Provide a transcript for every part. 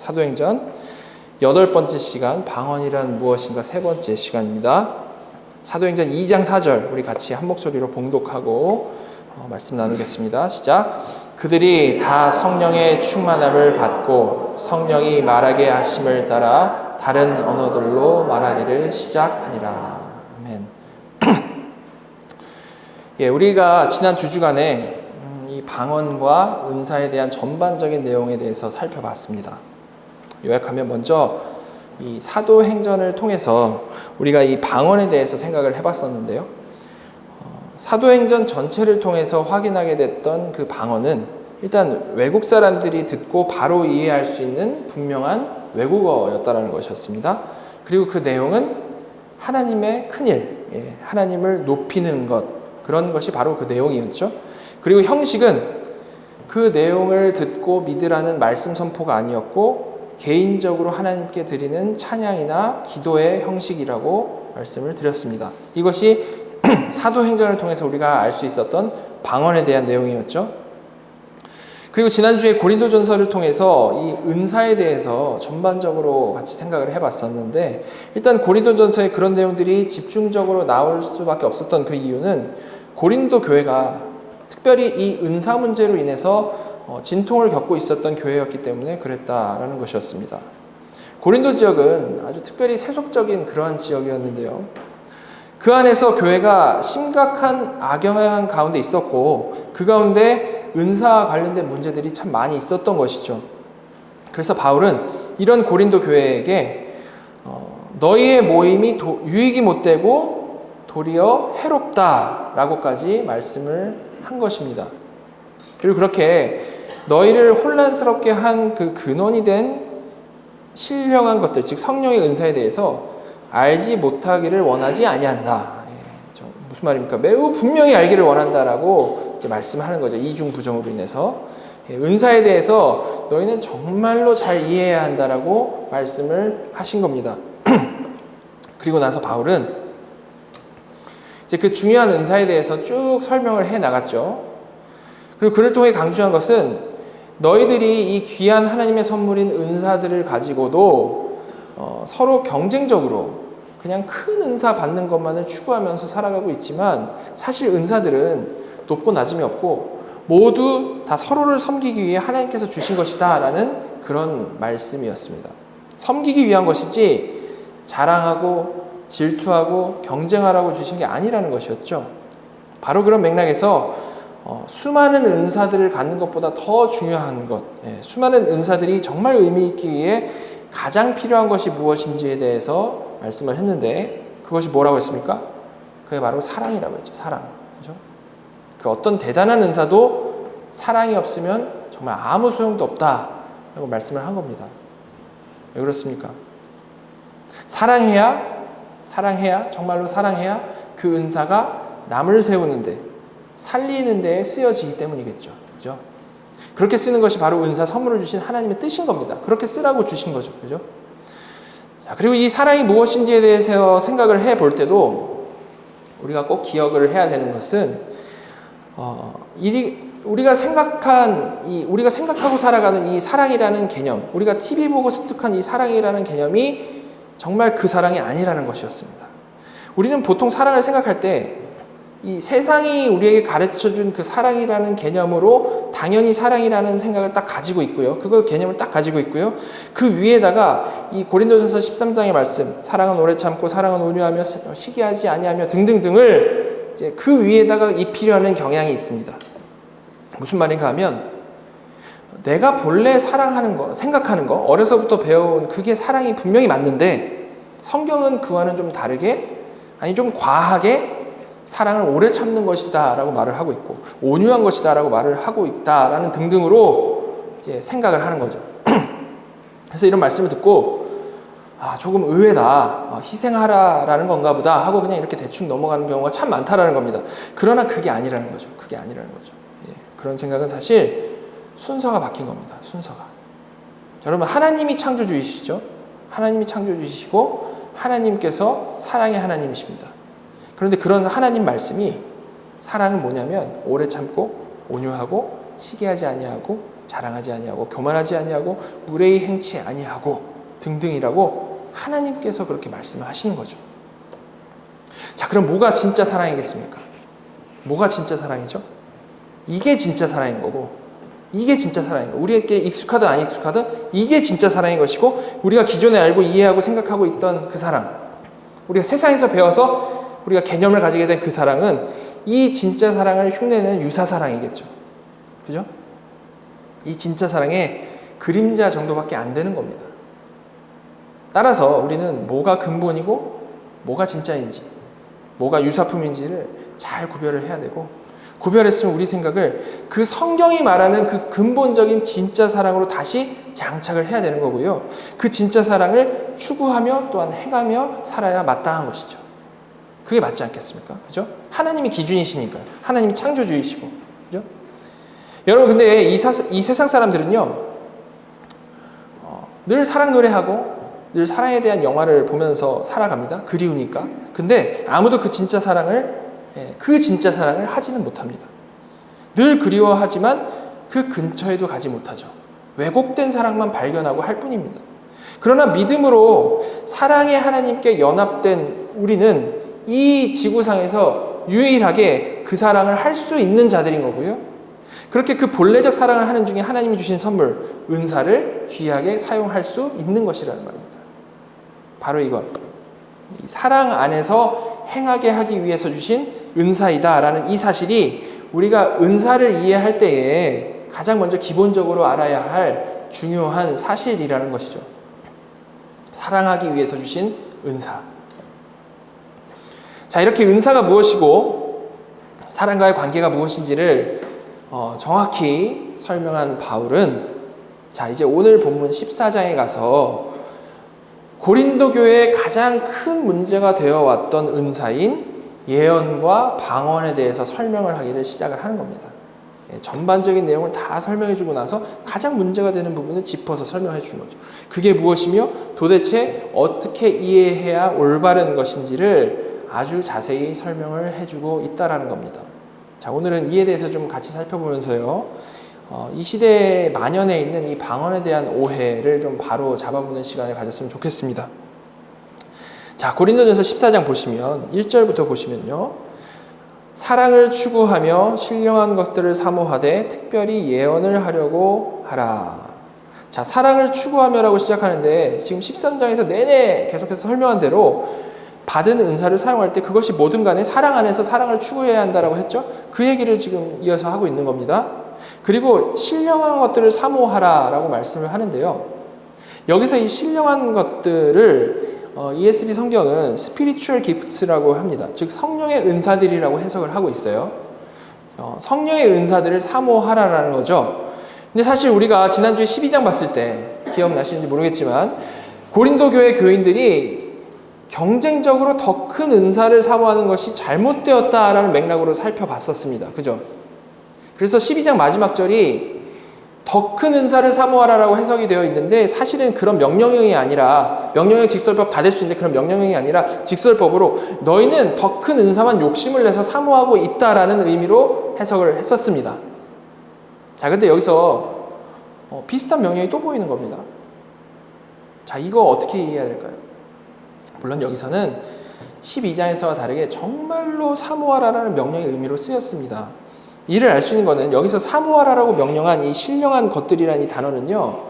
사도행전 8번째 시간, 방언이란 무엇인가 3번째 시간입니다. 사도행전 2장 4절 우리 같이 한 목소리로 봉독하고 말씀 나누겠습니다. 시작. 그들이 다 성령의 충만함을 받고 성령이 말하게 하심을 따라 다른 언어들로 말하기를 시작하니라. 아멘. 예, 우리가 지난 2주간에 이 방언과 은사에 대한 전반적인 내용에 대해서 살펴봤습니다. 요약하면 먼저 이 사도행전을 통해서 우리가 이 방언에 대해서 생각을 해봤었는데요. 사도행전 전체를 통해서 확인하게 됐던 그 방언은 일단 외국 사람들이 듣고 바로 이해할 수 있는 분명한 외국어였다는 것이었습니다. 그리고 그 내용은 하나님의 큰일, 하나님을 높이는 것, 그런 것이 바로 그 내용이었죠. 그리고 형식은 그 내용을 듣고 믿으라는 말씀 선포가 아니었고 개인적으로 하나님께 드리는 찬양이나 기도의 형식이라고 말씀을 드렸습니다. 이것이 사도행전을 통해서 우리가 알 수 있었던 방언에 대한 내용이었죠. 그리고 지난주에 고린도전서를 통해서 이 은사에 대해서 전반적으로 같이 생각을 해봤었는데, 일단 고린도전서에 그런 내용들이 집중적으로 나올 수밖에 없었던 그 이유는 고린도 교회가 특별히 이 은사 문제로 인해서 진통을 겪고 있었던 교회였기 때문에 그랬다라는 것이었습니다. 고린도 지역은 아주 특별히 세속적인 그러한 지역이었는데요. 그 안에서 교회가 심각한 악영향 가운데 있었고 그 가운데 은사와 관련된 문제들이 참 많이 있었던 것이죠. 그래서 바울은 이런 고린도 교회에게 너희의 모임이 유익이 못되고 도리어 해롭다라고까지 말씀을 한 것입니다. 그리고 그렇게 너희를 혼란스럽게 한 그 근원이 된 신령한 것들, 즉 성령의 은사에 대해서 알지 못하기를 원하지 아니한다. 무슨 말입니까? 매우 분명히 알기를 원한다라고 이제 말씀하는 거죠. 이중부정으로 인해서 은사에 대해서 너희는 정말로 잘 이해해야 한다라고 말씀을 하신 겁니다. 그리고 나서 바울은 이제 그 중요한 은사에 대해서 쭉 설명을 해 나갔죠. 그리고 그를 통해 강조한 것은 너희들이 이 귀한 하나님의 선물인 은사들을 가지고도 서로 경쟁적으로 그냥 큰 은사 받는 것만을 추구하면서 살아가고 있지만 사실 은사들은 높고 낮음이 없고 모두 다 서로를 섬기기 위해 하나님께서 주신 것이다 라는 그런 말씀이었습니다. 섬기기 위한 것이지 자랑하고 질투하고 경쟁하라고 주신 게 아니라는 것이었죠. 바로 그런 맥락에서 수많은 은사들을 갖는 것보다 더 중요한 것, 수많은 은사들이 정말 의미 있기 위해 가장 필요한 것이 무엇인지에 대해서 말씀을 했는데 그것이 뭐라고 했습니까? 그게 바로 사랑이라고 했죠. 사랑. 그렇죠? 그 어떤 대단한 은사도 사랑이 없으면 정말 아무 소용도 없다라고 말씀을 한 겁니다. 왜 그렇습니까? 사랑해야 정말로 사랑해야 그 은사가 남을 세우는데 살리는 데에 쓰여지기 때문이겠죠. 그죠? 그렇게 쓰는 것이 바로 은사 선물을 주신 하나님의 뜻인 겁니다. 그렇게 쓰라고 주신 거죠. 그죠? 자, 그리고 이 사랑이 무엇인지에 대해서 생각을 해 볼 때도 우리가 꼭 기억을 해야 되는 것은 우리가 생각하고 살아가는 이 사랑이라는 개념, 우리가 TV 보고 습득한 이 사랑이라는 개념이 정말 그 사랑이 아니라는 것이었습니다. 우리는 보통 사랑을 생각할 때 이 세상이 우리에게 가르쳐준 그 사랑이라는 개념으로 당연히 사랑이라는 생각을 딱 가지고 있고요. 그걸 개념을 딱 가지고 있고요. 그 위에다가 이 고린도전서 13장의 말씀, 사랑은 오래 참고 사랑은 온유하며 시기하지 아니하며 등등등을 이제 그 위에다가 입히려는 경향이 있습니다. 무슨 말인가 하면 내가 본래 사랑하는 거, 생각하는 거, 어려서부터 배워온 그게 사랑이 분명히 맞는데 성경은 그와는 좀 다르게, 아니 좀 과하게 사랑을 오래 참는 것이다 라고 말을 하고 있고 온유한 것이다 라고 말을 하고 있다라는 등등으로 이제 생각을 하는 거죠. 그래서 이런 말씀을 듣고 조금 의외다, 희생하라라는 건가 보다 하고 그냥 이렇게 대충 넘어가는 경우가 참 많다라는 겁니다. 그러나 그게 아니라는 거죠. 그런 생각은 사실 순서가 바뀐 겁니다. 순서가. 자, 여러분 하나님이 창조주이시죠. 하나님이 창조주이시고 하나님께서 사랑의 하나님이십니다. 그런데 그런 하나님 말씀이 사랑은 뭐냐면 오래 참고 온유하고 시기하지 아니하고 자랑하지 아니하고 교만하지 아니하고 무례히 행치 아니하고 등등이라고 하나님께서 그렇게 말씀을 하시는 거죠. 자, 그럼 뭐가 진짜 사랑이겠습니까? 뭐가 진짜 사랑이죠? 이게 진짜 사랑인 거고, 이게 진짜 사랑인 거고, 우리에게 익숙하든 안 익숙하든 이게 진짜 사랑인 것이고, 우리가 기존에 알고 이해하고 생각하고 있던 그 사랑, 우리가 세상에서 배워서 우리가 개념을 가지게 된 그 사랑은 이 진짜 사랑을 흉내내는 유사사랑이겠죠. 그죠? 이 진짜 사랑의 그림자 정도밖에 안 되는 겁니다. 따라서 우리는 뭐가 근본이고 뭐가 진짜인지, 뭐가 유사품인지를 잘 구별을 해야 되고, 구별했으면 우리 생각을 그 성경이 말하는 그 근본적인 진짜 사랑으로 다시 장착을 해야 되는 거고요. 그 진짜 사랑을 추구하며 또한 행하며 살아야 마땅한 것이죠. 그게 맞지 않겠습니까? 그죠? 하나님이 기준이시니까요. 하나님이 창조주이시고. 그죠? 여러분, 근데 이 세상 사람들은요, 늘 사랑 노래하고 늘 사랑에 대한 영화를 보면서 살아갑니다. 그리우니까. 근데 아무도 그 진짜 사랑을 하지는 못합니다. 늘 그리워하지만 그 근처에도 가지 못하죠. 왜곡된 사랑만 발견하고 할 뿐입니다. 그러나 믿음으로 사랑의 하나님께 연합된 우리는 이 지구상에서 유일하게 그 사랑을 할 수 있는 자들인 거고요. 그렇게 그 본래적 사랑을 하는 중에 하나님이 주신 선물, 은사를 귀하게 사용할 수 있는 것이라는 말입니다. 바로 이것, 사랑 안에서 행하게 하기 위해서 주신 은사이다라는 이 사실이 우리가 은사를 이해할 때에 가장 먼저 기본적으로 알아야 할 중요한 사실이라는 것이죠. 사랑하기 위해서 주신 은사. 자, 이렇게 은사가 무엇이고 사랑과의 관계가 무엇인지를 정확히 설명한 바울은, 자, 이제 오늘 본문 14장에 가서 고린도 교회의 가장 큰 문제가 되어 왔던 은사인 예언과 방언에 대해서 설명을 하기를 시작을 하는 겁니다. 전반적인 내용을 다 설명해 주고 나서 가장 문제가 되는 부분을 짚어서 설명해 주는 거죠. 그게 무엇이며 도대체 어떻게 이해해야 올바른 것인지를 아주 자세히 설명을 해주고 있다라는 겁니다. 자, 오늘은 이에 대해서 좀 같이 살펴보면서요, 이 시대에 만연해 있는 이 방언에 대한 오해를 좀 바로 잡아보는 시간을 가졌으면 좋겠습니다. 자, 고린도전서 14장 보시면 1절부터 보시면요, 사랑을 추구하며 신령한 것들을 사모하되 특별히 예언을 하려고 하라. 자, 사랑을 추구하며라고 시작하는데 지금 13장에서 내내 계속해서 설명한 대로 받은 은사를 사용할 때 그것이 뭐든 간에 사랑 안에서 사랑을 추구해야 한다라고 했죠. 그 얘기를 지금 이어서 하고 있는 겁니다. 그리고 신령한 것들을 사모하라라고 말씀을 하는데요. 여기서 이 신령한 것들을 ESV 성경은 spiritual gifts라고 합니다. 즉 성령의 은사들이라고 해석을 하고 있어요. 성령의 은사들을 사모하라라는 거죠. 근데 사실 우리가 지난주에 12장 봤을 때 기억나시는지 모르겠지만 고린도 교회 교인들이 경쟁적으로 더 큰 은사를 사모하는 것이 잘못되었다라는 맥락으로 살펴봤었습니다. 그죠? 그래서 12장 마지막 절이 더 큰 은사를 사모하라라고 해석이 되어 있는데 사실은 그런 명령형이 아니라, 명령형 직설법 다 될 수 있는데 그런 명령형이 아니라 직설법으로 너희는 더 큰 은사만 욕심을 내서 사모하고 있다라는 의미로 해석을 했었습니다. 자, 근데 여기서 비슷한 명령이 또 보이는 겁니다. 자, 이거 어떻게 이해해야 될까요? 물론 여기서는 12장에서와 다르게 정말로 사모하라라는 명령의 의미로 쓰였습니다. 이를 알 수 있는 것은 여기서 사모하라라고 명령한 이 신령한 것들이라는 이 단어는요,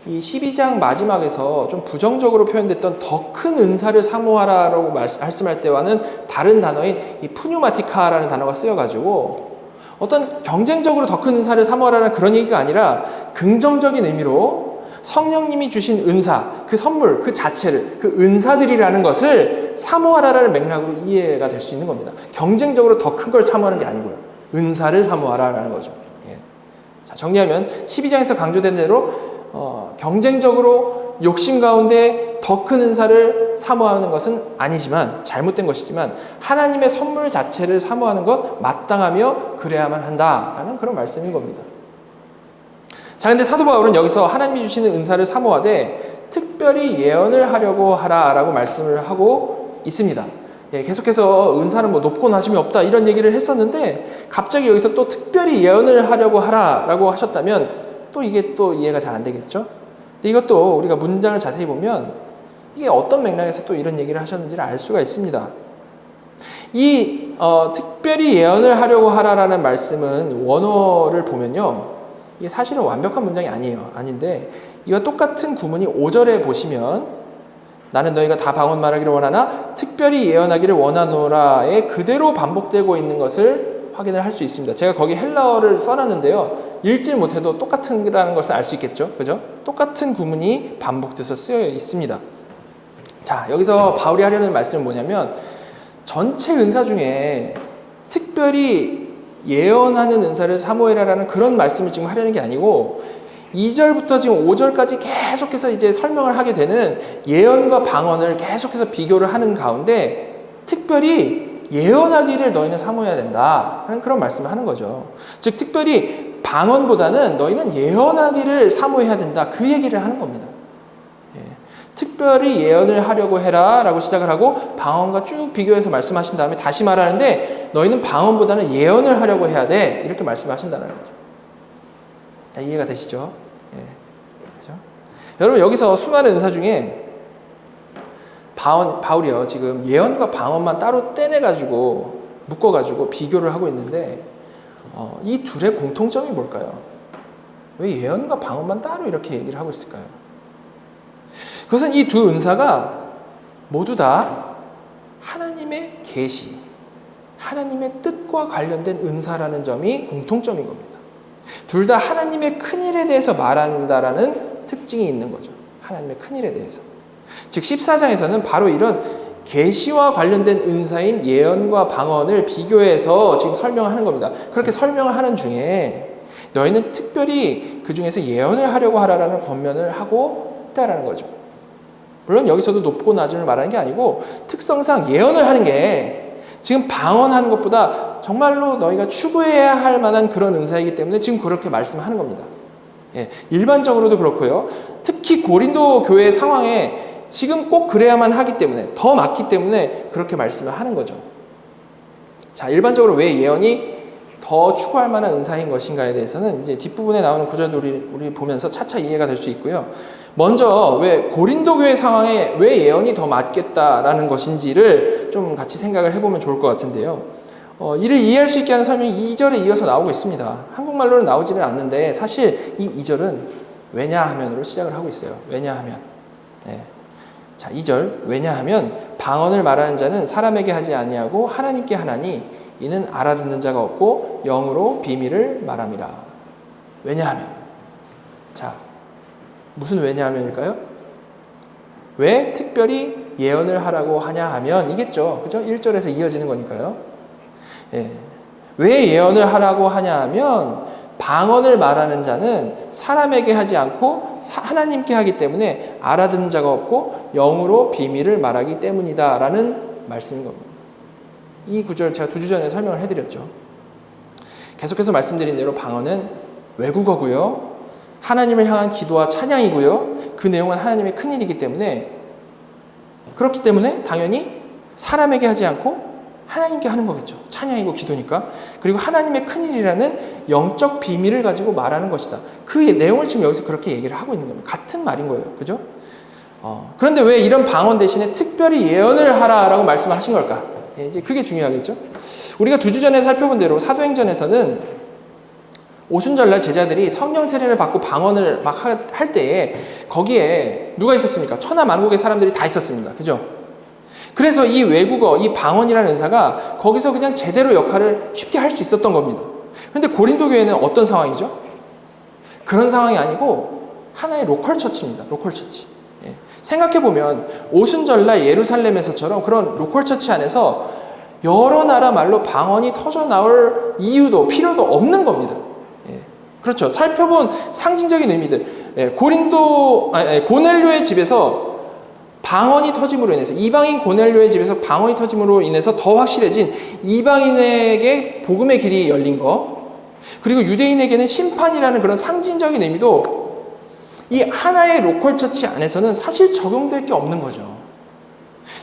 이 12장 마지막에서 좀 부정적으로 표현됐던 더 큰 은사를 사모하라라고 말씀할 때와는 다른 단어인 이 푸뉴마티카라는 단어가 쓰여가지고 어떤 경쟁적으로 더 큰 은사를 사모하라는 그런 얘기가 아니라 긍정적인 의미로 성령님이 주신 은사, 그 선물, 그 자체를, 그 은사들이라는 것을 사모하라라는 맥락으로 이해가 될 수 있는 겁니다. 경쟁적으로 더 큰 걸 사모하는 게 아니고요. 은사를 사모하라라는 거죠. 예. 자, 정리하면 12장에서 강조된 대로 경쟁적으로 욕심 가운데 더 큰 은사를 사모하는 것은 아니지만, 잘못된 것이지만 하나님의 선물 자체를 사모하는 것 마땅하며 그래야만 한다라는 그런 말씀인 겁니다. 자, 근데 사도 바울은 여기서 하나님이 주시는 은사를 사모하되 특별히 예언을 하려고 하라라고 말씀을 하고 있습니다. 예, 계속해서 은사는 뭐 높고 낮음이 없다 이런 얘기를 했었는데 갑자기 여기서 또 특별히 예언을 하려고 하라라고 하셨다면 또 이게 또 이해가 잘 안 되겠죠? 근데 이것도 우리가 문장을 자세히 보면 이게 어떤 맥락에서 또 이런 얘기를 하셨는지를 알 수가 있습니다. 특별히 예언을 하려고 하라라는 말씀은 원어를 보면요, 이게 사실은 완벽한 문장이 아닌데 이와 똑같은 구문이 5절에 보시면 나는 너희가 다 방언 말하기를 원하나 특별히 예언하기를 원하노라에 그대로 반복되고 있는 것을 확인을 할 수 있습니다. 제가 거기 헬라어를 써놨는데요, 읽지 못해도 똑같은라는 것을 알 수 있겠죠, 그죠? 똑같은 구문이 반복돼서 쓰여 있습니다. 자, 여기서 바울이 하려는 말씀은 뭐냐면 전체 은사 중에 특별히 예언하는 은사를 사모해라라는 그런 말씀을 지금 하려는 게 아니고 2절부터 지금 5절까지 계속해서 이제 설명을 하게 되는 예언과 방언을 계속해서 비교를 하는 가운데 특별히 예언하기를 너희는 사모해야 된다라는 그런 말씀을 하는 거죠. 즉 특별히 방언보다는 너희는 예언하기를 사모해야 된다, 그 얘기를 하는 겁니다. 특별히 예언을 하려고 해라 라고 시작을 하고 방언과 쭉 비교해서 말씀하신 다음에 다시 말하는데 너희는 방언보다는 예언을 하려고 해야 돼, 이렇게 말씀하신다는 거죠. 이해가 되시죠? 그렇죠? 여러분, 여기서 수많은 은사 중에 바울이요, 지금 예언과 방언만 따로 떼내가지고 묶어가지고 비교를 하고 있는데 이 둘의 공통점이 뭘까요? 왜 예언과 방언만 따로 이렇게 얘기를 하고 있을까요? 그것은 이 두 은사가 모두 다 하나님의 계시, 하나님의 뜻과 관련된 은사라는 점이 공통점인 겁니다. 둘 다 하나님의 큰일에 대해서 말한다라는 특징이 있는 거죠. 하나님의 큰일에 대해서. 즉 14장에서는 바로 이런 계시와 관련된 은사인 예언과 방언을 비교해서 지금 설명하는 겁니다. 그렇게 설명을 하는 중에 너희는 특별히 그 중에서 예언을 하려고 하라라는 권면을 하고 있다라는 거죠. 물론 여기서도 높고 낮음을 말하는 게 아니고 특성상 예언을 하는 게 지금 방언하는 것보다 정말로 너희가 추구해야 할 만한 그런 은사이기 때문에 지금 그렇게 말씀하는 겁니다. 일반적으로도 그렇고요. 특히 고린도 교회 상황에 지금 꼭 그래야만 하기 때문에, 더 맞기 때문에 그렇게 말씀을 하는 거죠. 자, 일반적으로 왜 예언이 더 추구할 만한 은사인 것인가에 대해서는 이제 뒷부분에 나오는 구절도 우리 보면서 차차 이해가 될 수 있고요. 먼저 왜 고린도 교회 상황에 왜 예언이 더 맞겠다라는 것인지를 좀 같이 생각을 해보면 좋을 것 같은데요. 이를 이해할 수 있게 하는 설명이 2절에 이어서 나오고 있습니다. 한국말로는 나오지는 않는데 사실 이 2절은 왜냐하면으로 시작을 하고 있어요. 왜냐하면. 자, 2절 왜냐하면 방언을 말하는 자는 사람에게 하지 아니하고 하나님께 하나니 이는 알아듣는 자가 없고 영으로 비밀을 말함이라. 왜냐하면. 자, 무슨 왜냐하면일까요? 왜 특별히 예언을 하라고 하냐 하면 이겠죠. 그죠? 1절에서 이어지는 거니까요. 왜 예언을 하라고 하냐 하면 방언을 말하는 자는 사람에게 하지 않고 하나님께 하기 때문에 알아듣는 자가 없고 영으로 비밀을 말하기 때문이다 라는 말씀인 겁니다. 이 구절 제가 2주 전에 설명을 해드렸죠. 계속해서 말씀드린 대로 방언은 외국어고요, 하나님을 향한 기도와 찬양이고요, 그 내용은 하나님의 큰일이기 때문에, 그렇기 때문에 당연히 사람에게 하지 않고 하나님께 하는 거겠죠. 찬양이고 기도니까. 그리고 하나님의 큰일이라는 영적 비밀을 가지고 말하는 것이다. 그 내용을 지금 여기서 그렇게 얘기를 하고 있는 겁니다. 같은 말인 거예요. 그죠? 그런데 왜 이런 방언 대신에 특별히 예언을 하라라고 말씀을 하신 걸까? 이제 그게 중요하겠죠. 우리가 2주 전에 살펴본 대로 사도행전에서는 오순절날 제자들이 성령 세례를 받고 방언을 막 할 때에 거기에 누가 있었습니까? 천하 만국의 사람들이 다 있었습니다. 그죠? 그래서 이 외국어, 이 방언이라는 은사가 거기서 그냥 제대로 역할을 쉽게 할 수 있었던 겁니다. 그런데 고린도 교회는 어떤 상황이죠? 그런 상황이 아니고 하나의 로컬 처치입니다. 로컬 처치. 생각해보면 오순절날 예루살렘에서처럼 그런 로컬 처치 안에서 여러 나라 말로 방언이 터져 나올 이유도 필요도 없는 겁니다. 그렇죠. 살펴본 상징적인 의미들. 고넬료의 집에서 방언이 터짐으로 인해서, 이방인 고넬료의 집에서 방언이 터짐으로 인해서 더 확실해진 이방인에게 복음의 길이 열린 거, 그리고 유대인에게는 심판이라는 그런 상징적인 의미도 이 하나의 로컬 처치 안에서는 사실 적용될 게 없는 거죠.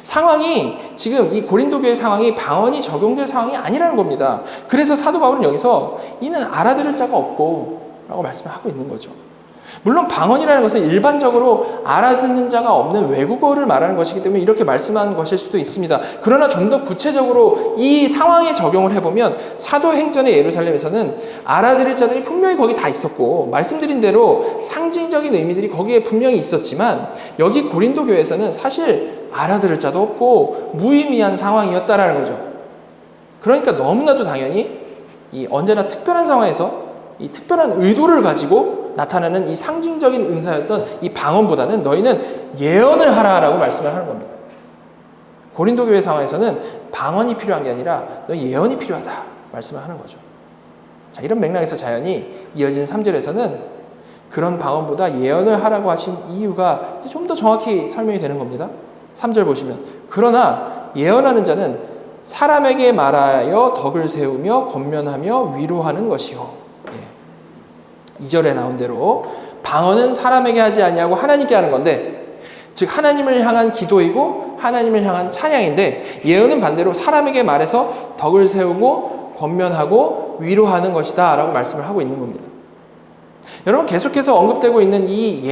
상황이 지금 이 고린도 교회 상황이 방언이 적용될 상황이 아니라는 겁니다. 그래서 사도 바울은 여기서 이는 알아들을 자가 없고 라고 말씀을 하고 있는 거죠. 물론 방언이라는 것은 일반적으로 알아듣는 자가 없는 외국어를 말하는 것이기 때문에 이렇게 말씀하는 것일 수도 있습니다. 그러나 좀 더 구체적으로 이 상황에 적용을 해보면 사도행전의 예루살렘에서는 알아들을 자들이 분명히 거기 다 있었고 말씀드린 대로 상징적인 의미들이 거기에 분명히 있었지만 여기 고린도 교회에서는 사실 알아들을 자도 없고 무의미한 상황이었다라는 거죠. 그러니까 너무나도 당연히 이 언제나 특별한 상황에서 이 특별한 의도를 가지고 나타나는 이 상징적인 은사였던 이 방언보다는 너희는 예언을 하라라고 말씀을 하는 겁니다. 고린도 교회 상황에서는 방언이 필요한 게 아니라 너희 예언이 필요하다 말씀을 하는 거죠. 자, 이런 맥락에서 자연히 이어진 3절에서는 그런 방언보다 예언을 하라고 하신 이유가 좀 더 정확히 설명이 되는 겁니다. 3절 보시면 그러나 예언하는 자는 사람에게 말하여 덕을 세우며 권면하며 위로하는 것이요. 2절에 나온 대로 방언은 사람에게 하지 아니하고 하나님께 하는 건데 즉 하나님을 향한 기도이고 하나님을 향한 찬양인데 예언은 반대로 사람에게 말해서 덕을 세우고 권면하고 위로하는 것이다 라고 말씀을 하고 있는 겁니다. 여러분 계속해서 언급되고 있는 이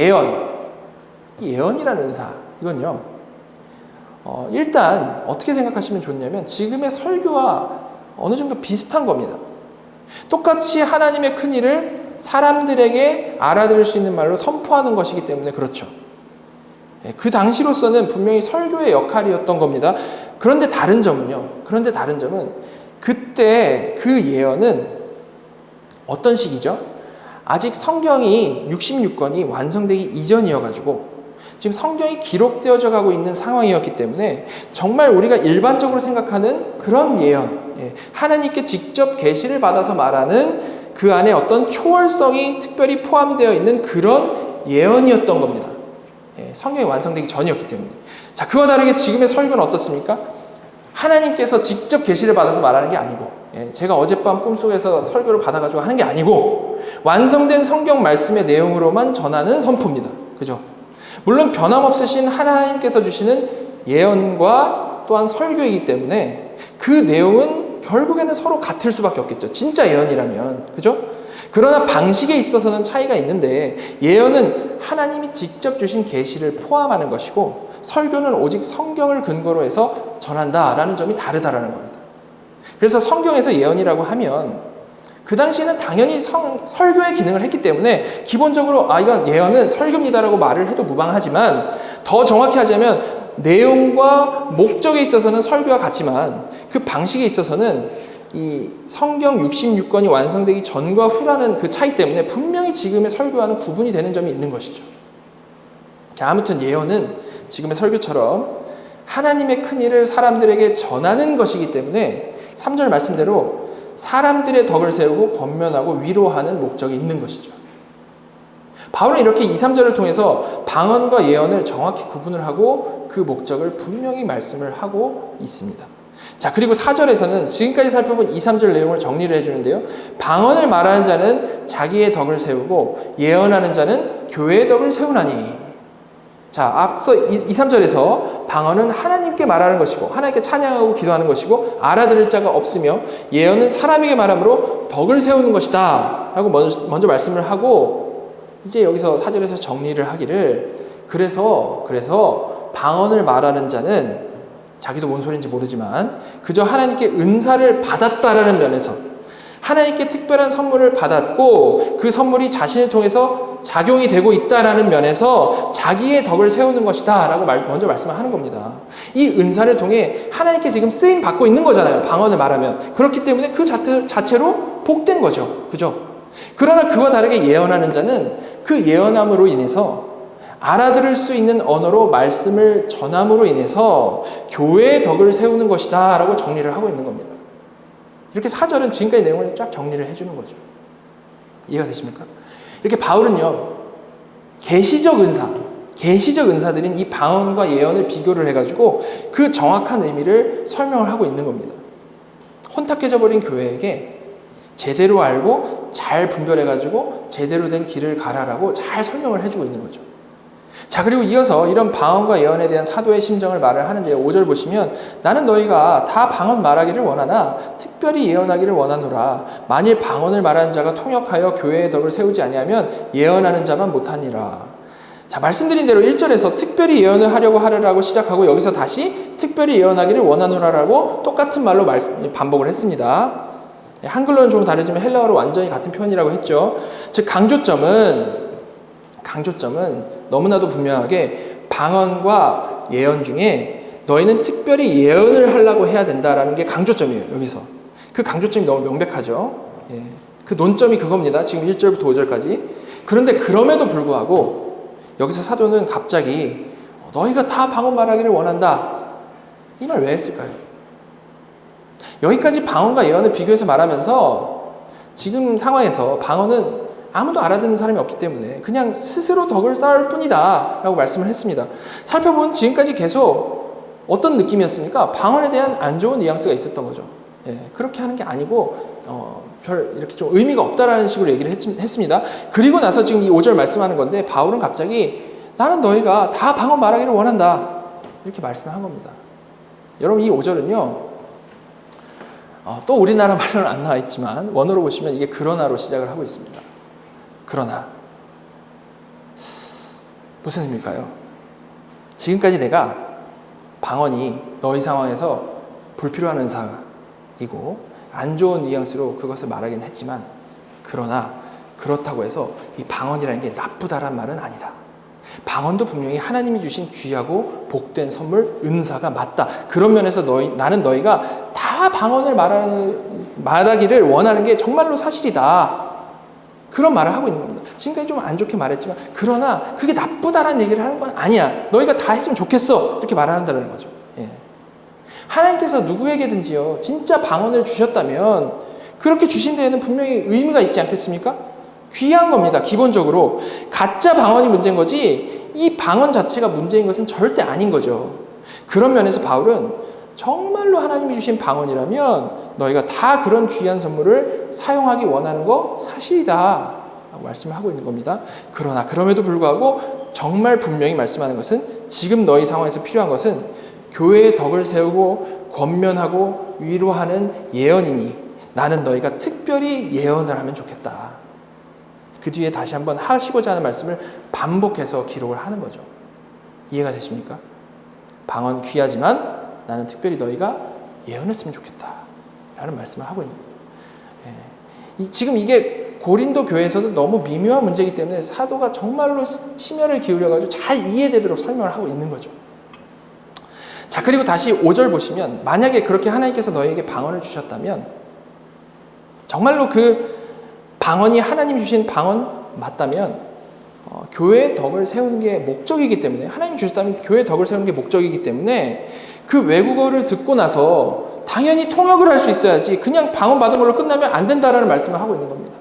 예언이라는 은사 이건요 일단 어떻게 생각하시면 좋냐면 지금의 설교와 어느 정도 비슷한 겁니다. 똑같이 하나님의 큰일을 사람들에게 알아들을 수 있는 말로 선포하는 것이기 때문에 그렇죠. 그 당시로서는 분명히 설교의 역할이었던 겁니다. 그런데 다른 점은 그때 그 예언은 어떤 시기죠? 아직 성경이 66권이 완성되기 이전이어가지고 지금 성경이 기록되어져 가고 있는 상황이었기 때문에 정말 우리가 일반적으로 생각하는 그런 예언, 하나님께 직접 계시를 받아서 말하는 그 안에 어떤 초월성이 특별히 포함되어 있는 그런 예언이었던 겁니다. 성경이 완성되기 전이었기 때문에. 자, 그와 다르게 지금의 설교는 어떻습니까? 하나님께서 직접 계시를 받아서 말하는 게 아니고 제가 어젯밤 꿈속에서 설교를 받아가지고 하는 게 아니고 완성된 성경 말씀의 내용으로만 전하는 선포입니다. 그죠? 물론 변함없으신 하나님께서 주시는 예언과 또한 설교이기 때문에 그 내용은 결국에는 서로 같을 수밖에 없겠죠. 진짜 예언이라면. 그죠? 그러나 방식에 있어서는 차이가 있는데 예언은 하나님이 직접 주신 계시를 포함하는 것이고 설교는 오직 성경을 근거로 해서 전한다라는 점이 다르다라는 겁니다. 그래서 성경에서 예언이라고 하면 그 당시에는 당연히 설교의 기능을 했기 때문에 기본적으로 이건 예언은 설교입니다라고 말을 해도 무방하지만 더 정확히 하자면 내용과 목적에 있어서는 설교와 같지만 그 방식에 있어서는 이 성경 66권이 완성되기 전과 후라는 그 차이 때문에 분명히 지금의 설교와는 구분이 되는 점이 있는 것이죠. 자, 아무튼 예언은 지금의 설교처럼 하나님의 큰일을 사람들에게 전하는 것이기 때문에 3절 말씀대로 사람들의 덕을 세우고 권면하고 위로하는 목적이 있는 것이죠. 바울은 이렇게 2, 3절을 통해서 방언과 예언을 정확히 구분을 하고 그 목적을 분명히 말씀을 하고 있습니다. 자, 그리고 4절에서는 지금까지 살펴본 2, 3절 내용을 정리를 해주는데요. 방언을 말하는 자는 자기의 덕을 세우고 예언하는 자는 교회의 덕을 세우나니. 자, 앞서 2, 3절에서 방언은 하나님께 말하는 것이고 하나님께 찬양하고 기도하는 것이고 알아들을 자가 없으며 예언은 사람에게 말함으로 덕을 세우는 것이다 라고 먼저 말씀을 하고 이제 여기서 4절에서 정리를 하기를 그래서 방언을 말하는 자는 자기도 뭔 소리인지 모르지만 그저 하나님께 은사를 받았다라는 면에서 하나님께 특별한 선물을 받았고 그 선물이 자신을 통해서 작용이 되고 있다라는 면에서 자기의 덕을 세우는 것이다 라고 먼저 말씀을 하는 겁니다. 이 은사를 통해 하나님께 지금 쓰임 받고 있는 거잖아요. 방언을 말하면. 그렇기 때문에 그 자체로 복된 거죠. 그죠? 그러나 그와 다르게 예언하는 자는 그 예언함으로 인해서 알아들을 수 있는 언어로 말씀을 전함으로 인해서 교회의 덕을 세우는 것이다 라고 정리를 하고 있는 겁니다. 이렇게 4절은 지금까지 내용을 쫙 정리를 해주는 거죠. 이해가 되십니까? 이렇게 바울은요, 계시적 은사들인 이 방언과 예언을 비교를 해가지고 그 정확한 의미를 설명을 하고 있는 겁니다. 혼탁해져 버린 교회에게 제대로 알고 잘 분별해가지고 제대로 된 길을 가라라고 잘 설명을 해주고 있는 거죠. 자, 그리고 이어서 이런 방언과 예언에 대한 사도의 심정을 말을 하는데요. 5절 보시면 나는 너희가 다 방언 말하기를 원하나 특별히 예언하기를 원하노라. 만일 방언을 말하는 자가 통역하여 교회의 덕을 세우지 아니하면 예언하는 자만 못하니라. 자, 말씀드린 대로 1절에서 특별히 예언을 하려고 하라고 시작하고 여기서 다시 특별히 예언하기를 원하노라라고 똑같은 말로 반복을 했습니다. 한글로는 좀 다르지만 헬라어로 완전히 같은 표현이라고 했죠. 즉 강조점은 너무나도 분명하게 방언과 예언 중에 너희는 특별히 예언을 하려고 해야 된다라는 게 강조점이에요. 여기서 그 강조점이 너무 명백하죠. 예. 그 논점이 그겁니다. 지금 1절부터 5절까지. 그런데 그럼에도 불구하고 여기서 사도는 갑자기 너희가 다 방언 말하기를 원한다. 이 말 왜 했을까요? 여기까지 방언과 예언을 비교해서 말하면서 지금 상황에서 방언은 아무도 알아듣는 사람이 없기 때문에 그냥 스스로 덕을 쌓을 뿐이다 라고 말씀을 했습니다. 살펴보면 지금까지 계속 어떤 느낌이었습니까? 방언에 대한 안 좋은 뉘앙스가 있었던 거죠. 예, 그렇게 하는 게 아니고 별 이렇게 좀 의미가 없다라는 식으로 얘기를 했습니다. 그리고 나서 지금 이 5절 말씀하는 건데 바울은 갑자기 나는 너희가 다 방언 말하기를 원한다 이렇게 말씀을 한 겁니다. 여러분 이 5절은요 또 우리나라 말로는 안 나와 있지만 원어로 보시면 이게 그러나로 시작을 하고 있습니다. 그러나 무슨 의미일까요? 지금까지 내가 방언이 너희 상황에서 불필요한 은사이고 안 좋은 뉘앙스로 그것을 말하긴 했지만 그러나 그렇다고 해서 이 방언이라는 게 나쁘다란 말은 아니다. 방언도 분명히 하나님이 주신 귀하고 복된 선물, 은사가 맞다. 그런 면에서 나는 너희가 다 방언을 말하기를 원하는 게 정말로 사실이다. 그런 말을 하고 있는 겁니다. 지금까지 좀 안 좋게 말했지만 그러나 그게 나쁘다라는 얘기를 하는 건 아니야. 너희가 다 했으면 좋겠어. 이렇게 말한다는 거죠. 예. 하나님께서 누구에게든지요 진짜 방언을 주셨다면 그렇게 주신 데에는 분명히 의미가 있지 않겠습니까? 귀한 겁니다. 기본적으로 가짜 방언이 문제인 거지 이 방언 자체가 문제인 것은 절대 아닌 거죠. 그런 면에서 바울은 정말로 하나님이 주신 방언이라면 너희가 다 그런 귀한 선물을 사용하기 원하는 거 사실이다 라고 말씀을 하고 있는 겁니다. 그러나 그럼에도 불구하고 정말 분명히 말씀하는 것은 지금 너희 상황에서 필요한 것은 교회의 덕을 세우고 권면하고 위로하는 예언이니 나는 너희가 특별히 예언을 하면 좋겠다. 그 뒤에 다시 한번 하시고자 하는 말씀을 반복해서 기록을 하는 거죠. 이해가 되십니까? 방언 귀하지만 나는 특별히 너희가 예언했으면 좋겠다 라는 말씀을 하고 있는 거예요. 예. 지금 이게 고린도 교회에서도 너무 미묘한 문제이기 때문에 사도가 정말로 심혈을 기울여가지고 잘 이해되도록 설명을 하고 있는 거죠. 자, 그리고 다시 5절 보시면 만약에 그렇게 하나님께서 너희에게 방언을 주셨다면 정말로 그 방언이 하나님이 주신 방언 맞다면 교회의 덕을 세우는 게 목적이기 때문에 하나님이 주셨다면 교회의 덕을 세우는 게 목적이기 때문에 그 외국어를 듣고 나서 당연히 통역을 할 수 있어야지 그냥 방언 받은 걸로 끝나면 안 된다라는 말씀을 하고 있는 겁니다.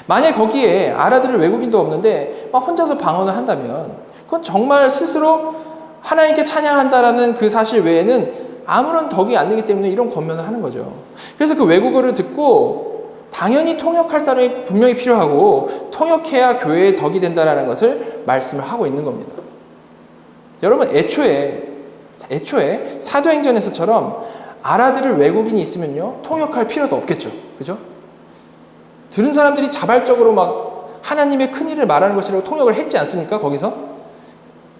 만약 거기에 알아들을 외국인도 없는데 막 혼자서 방언을 한다면 그건 정말 스스로 하나님께 찬양한다라는 그 사실 외에는 아무런 덕이 안 되기 때문에 이런 권면을 하는 거죠. 그래서 그 외국어를 듣고 당연히 통역할 사람이 분명히 필요하고 통역해야 교회의 덕이 된다라는 것을 말씀을 하고 있는 겁니다. 여러분 애초에 사도행전에서처럼 알아들을 외국인이 있으면요 통역할 필요도 없겠죠. 그죠? 들은 사람들이 자발적으로 막 하나님의 큰일을 말하는 것이라고 통역을 했지 않습니까? 거기서?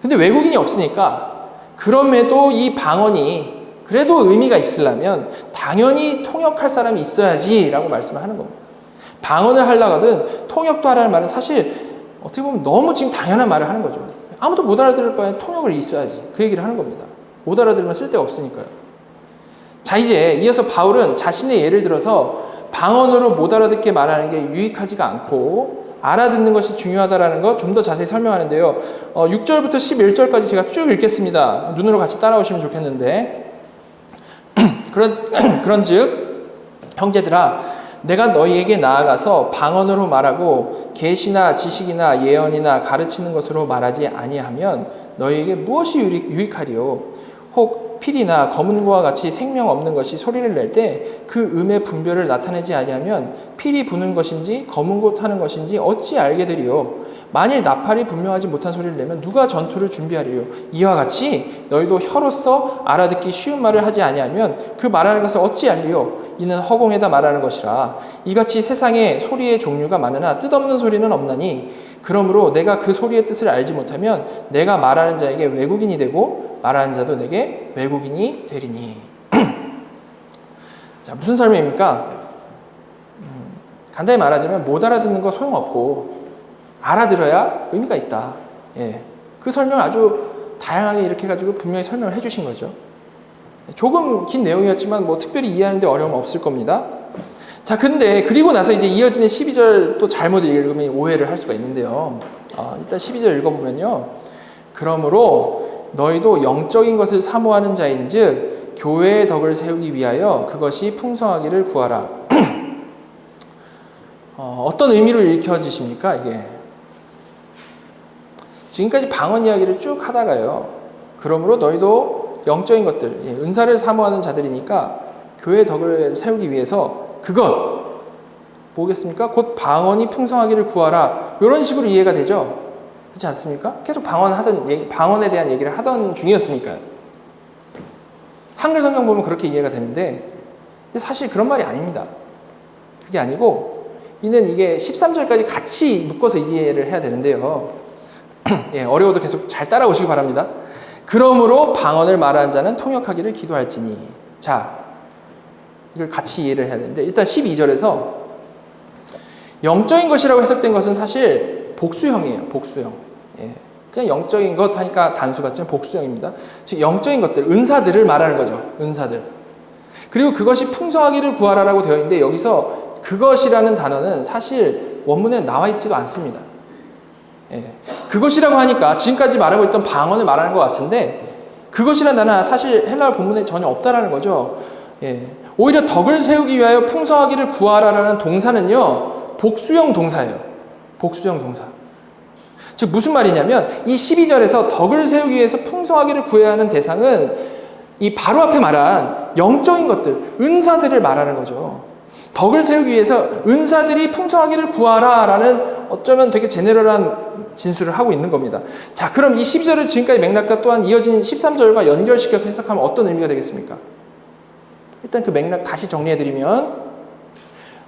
근데 외국인이 없으니까 그럼에도 이 방언이 그래도 의미가 있으려면 당연히 통역할 사람이 있어야지 라고 말씀을 하는 겁니다. 방언을 하려거든 통역도 하라는 말은 사실 어떻게 보면 너무 지금 당연한 말을 하는 거죠. 아무도 못 알아들을 바에 통역을 있어야지 그 얘기를 하는 겁니다. 못 알아들으면 쓸데가 없으니까요. 자, 이제 이어서 바울은 자신의 예를 들어서 방언으로 못 알아듣게 말하는 게 유익하지가 않고 알아듣는 것이 중요하다는 것 좀 더 자세히 설명하는데요. 6절부터 11절까지 제가 쭉 읽겠습니다. 눈으로 같이 따라오시면 좋겠는데 그런즉 형제들아 내가 너희에게 나아가서 방언으로 말하고 계시나 지식이나 예언이나 가르치는 것으로 말하지 아니하면 너희에게 무엇이 유익하리요? 혹 필이나 검은고와 같이 생명 없는 것이 소리를 낼 때 그 음의 분별을 나타내지 아니하면 필이 부는 것인지 검은고 타는 것인지 어찌 알게 되리요? 만일 나팔이 분명하지 못한 소리를 내면 누가 전투를 준비하리요? 이와 같이 너희도 혀로서 알아듣기 쉬운 말을 하지 아니하면 그 말하는 것을 어찌 알리요? 이는 허공에다 말하는 것이라. 이같이 세상에 소리의 종류가 많으나 뜻없는 소리는 없나니 그러므로 내가 그 소리의 뜻을 알지 못하면 내가 말하는 자에게 외국인이 되고 말하는 자도 내게 외국인이 되리니. 자, 무슨 설명입니까? 간단히 말하자면 못 알아듣는 거 소용없고 알아들어야 의미가 있다. 예. 그 설명을 아주 다양하게 이렇게 해가지고 분명히 설명을 해주신 거죠. 조금 긴 내용이었지만 뭐 특별히 이해하는데 어려움 없을 겁니다. 자, 근데 그리고 나서 이제 이어지는 12절 또 잘못 읽으면 오해를 할 수가 있는데요. 일단 12절 읽어보면요. 그러므로 너희도 영적인 것을 사모하는 자인즉 교회의 덕을 세우기 위하여 그것이 풍성하기를 구하라. 어떤 의미로 읽혀지십니까, 이게? 지금까지 방언 이야기를 쭉 하다가요. 그러므로 너희도 영적인 것들, 은사를 사모하는 자들이니까 교회의 덕을 세우기 위해서 그것, 뭐겠습니까? 곧 방언이 풍성하기를 구하라. 이런 식으로 이해가 되죠? 그렇지 않습니까? 계속 방언에 대한 얘기를 하던 중이었으니까요. 한글 성경 보면 그렇게 이해가 되는데 사실 그런 말이 아닙니다. 그게 아니고 이는 이게 13절까지 같이 묶어서 이해를 해야 되는데요. 예, 어려워도 계속 잘 따라오시기 바랍니다. 그러므로 방언을 말하는 자는 통역하기를 기도할지니. 자, 이걸 같이 이해를 해야 되는데 일단 12절에서 영적인 것이라고 해석된 것은 사실 복수형이에요. 복수형. 예, 그냥 영적인 것 하니까 단수 같지만 복수형입니다. 즉 영적인 것들, 은사들을 말하는 거죠. 은사들. 그리고 그것이 풍성하기를 구하라라고 되어 있는데 여기서 그것이라는 단어는 사실 원문에 나와 있지도 않습니다. 예. 그것이라고 하니까 지금까지 말하고 있던 방언을 말하는 것 같은데 그것이라는 단어는 사실 헬라어 본문에 전혀 없다라는 거죠. 예. 오히려 덕을 세우기 위하여 풍성하기를 구하라라는 동사는요. 복수형 동사예요. 복수형 동사. 즉 무슨 말이냐면 이 12절에서 덕을 세우기 위해서 풍성하기를 구해야 하는 대상은 이 바로 앞에 말한 영적인 것들, 은사들을 말하는 거죠. 덕을 세우기 위해서 은사들이 풍성하기를 구하라라는 어쩌면 되게 제네럴한 진술을 하고 있는 겁니다. 자, 그럼 이 12절을 지금까지 맥락과 또한 이어진 13절과 연결시켜서 해석하면 어떤 의미가 되겠습니까? 일단 그 맥락 다시 정리해드리면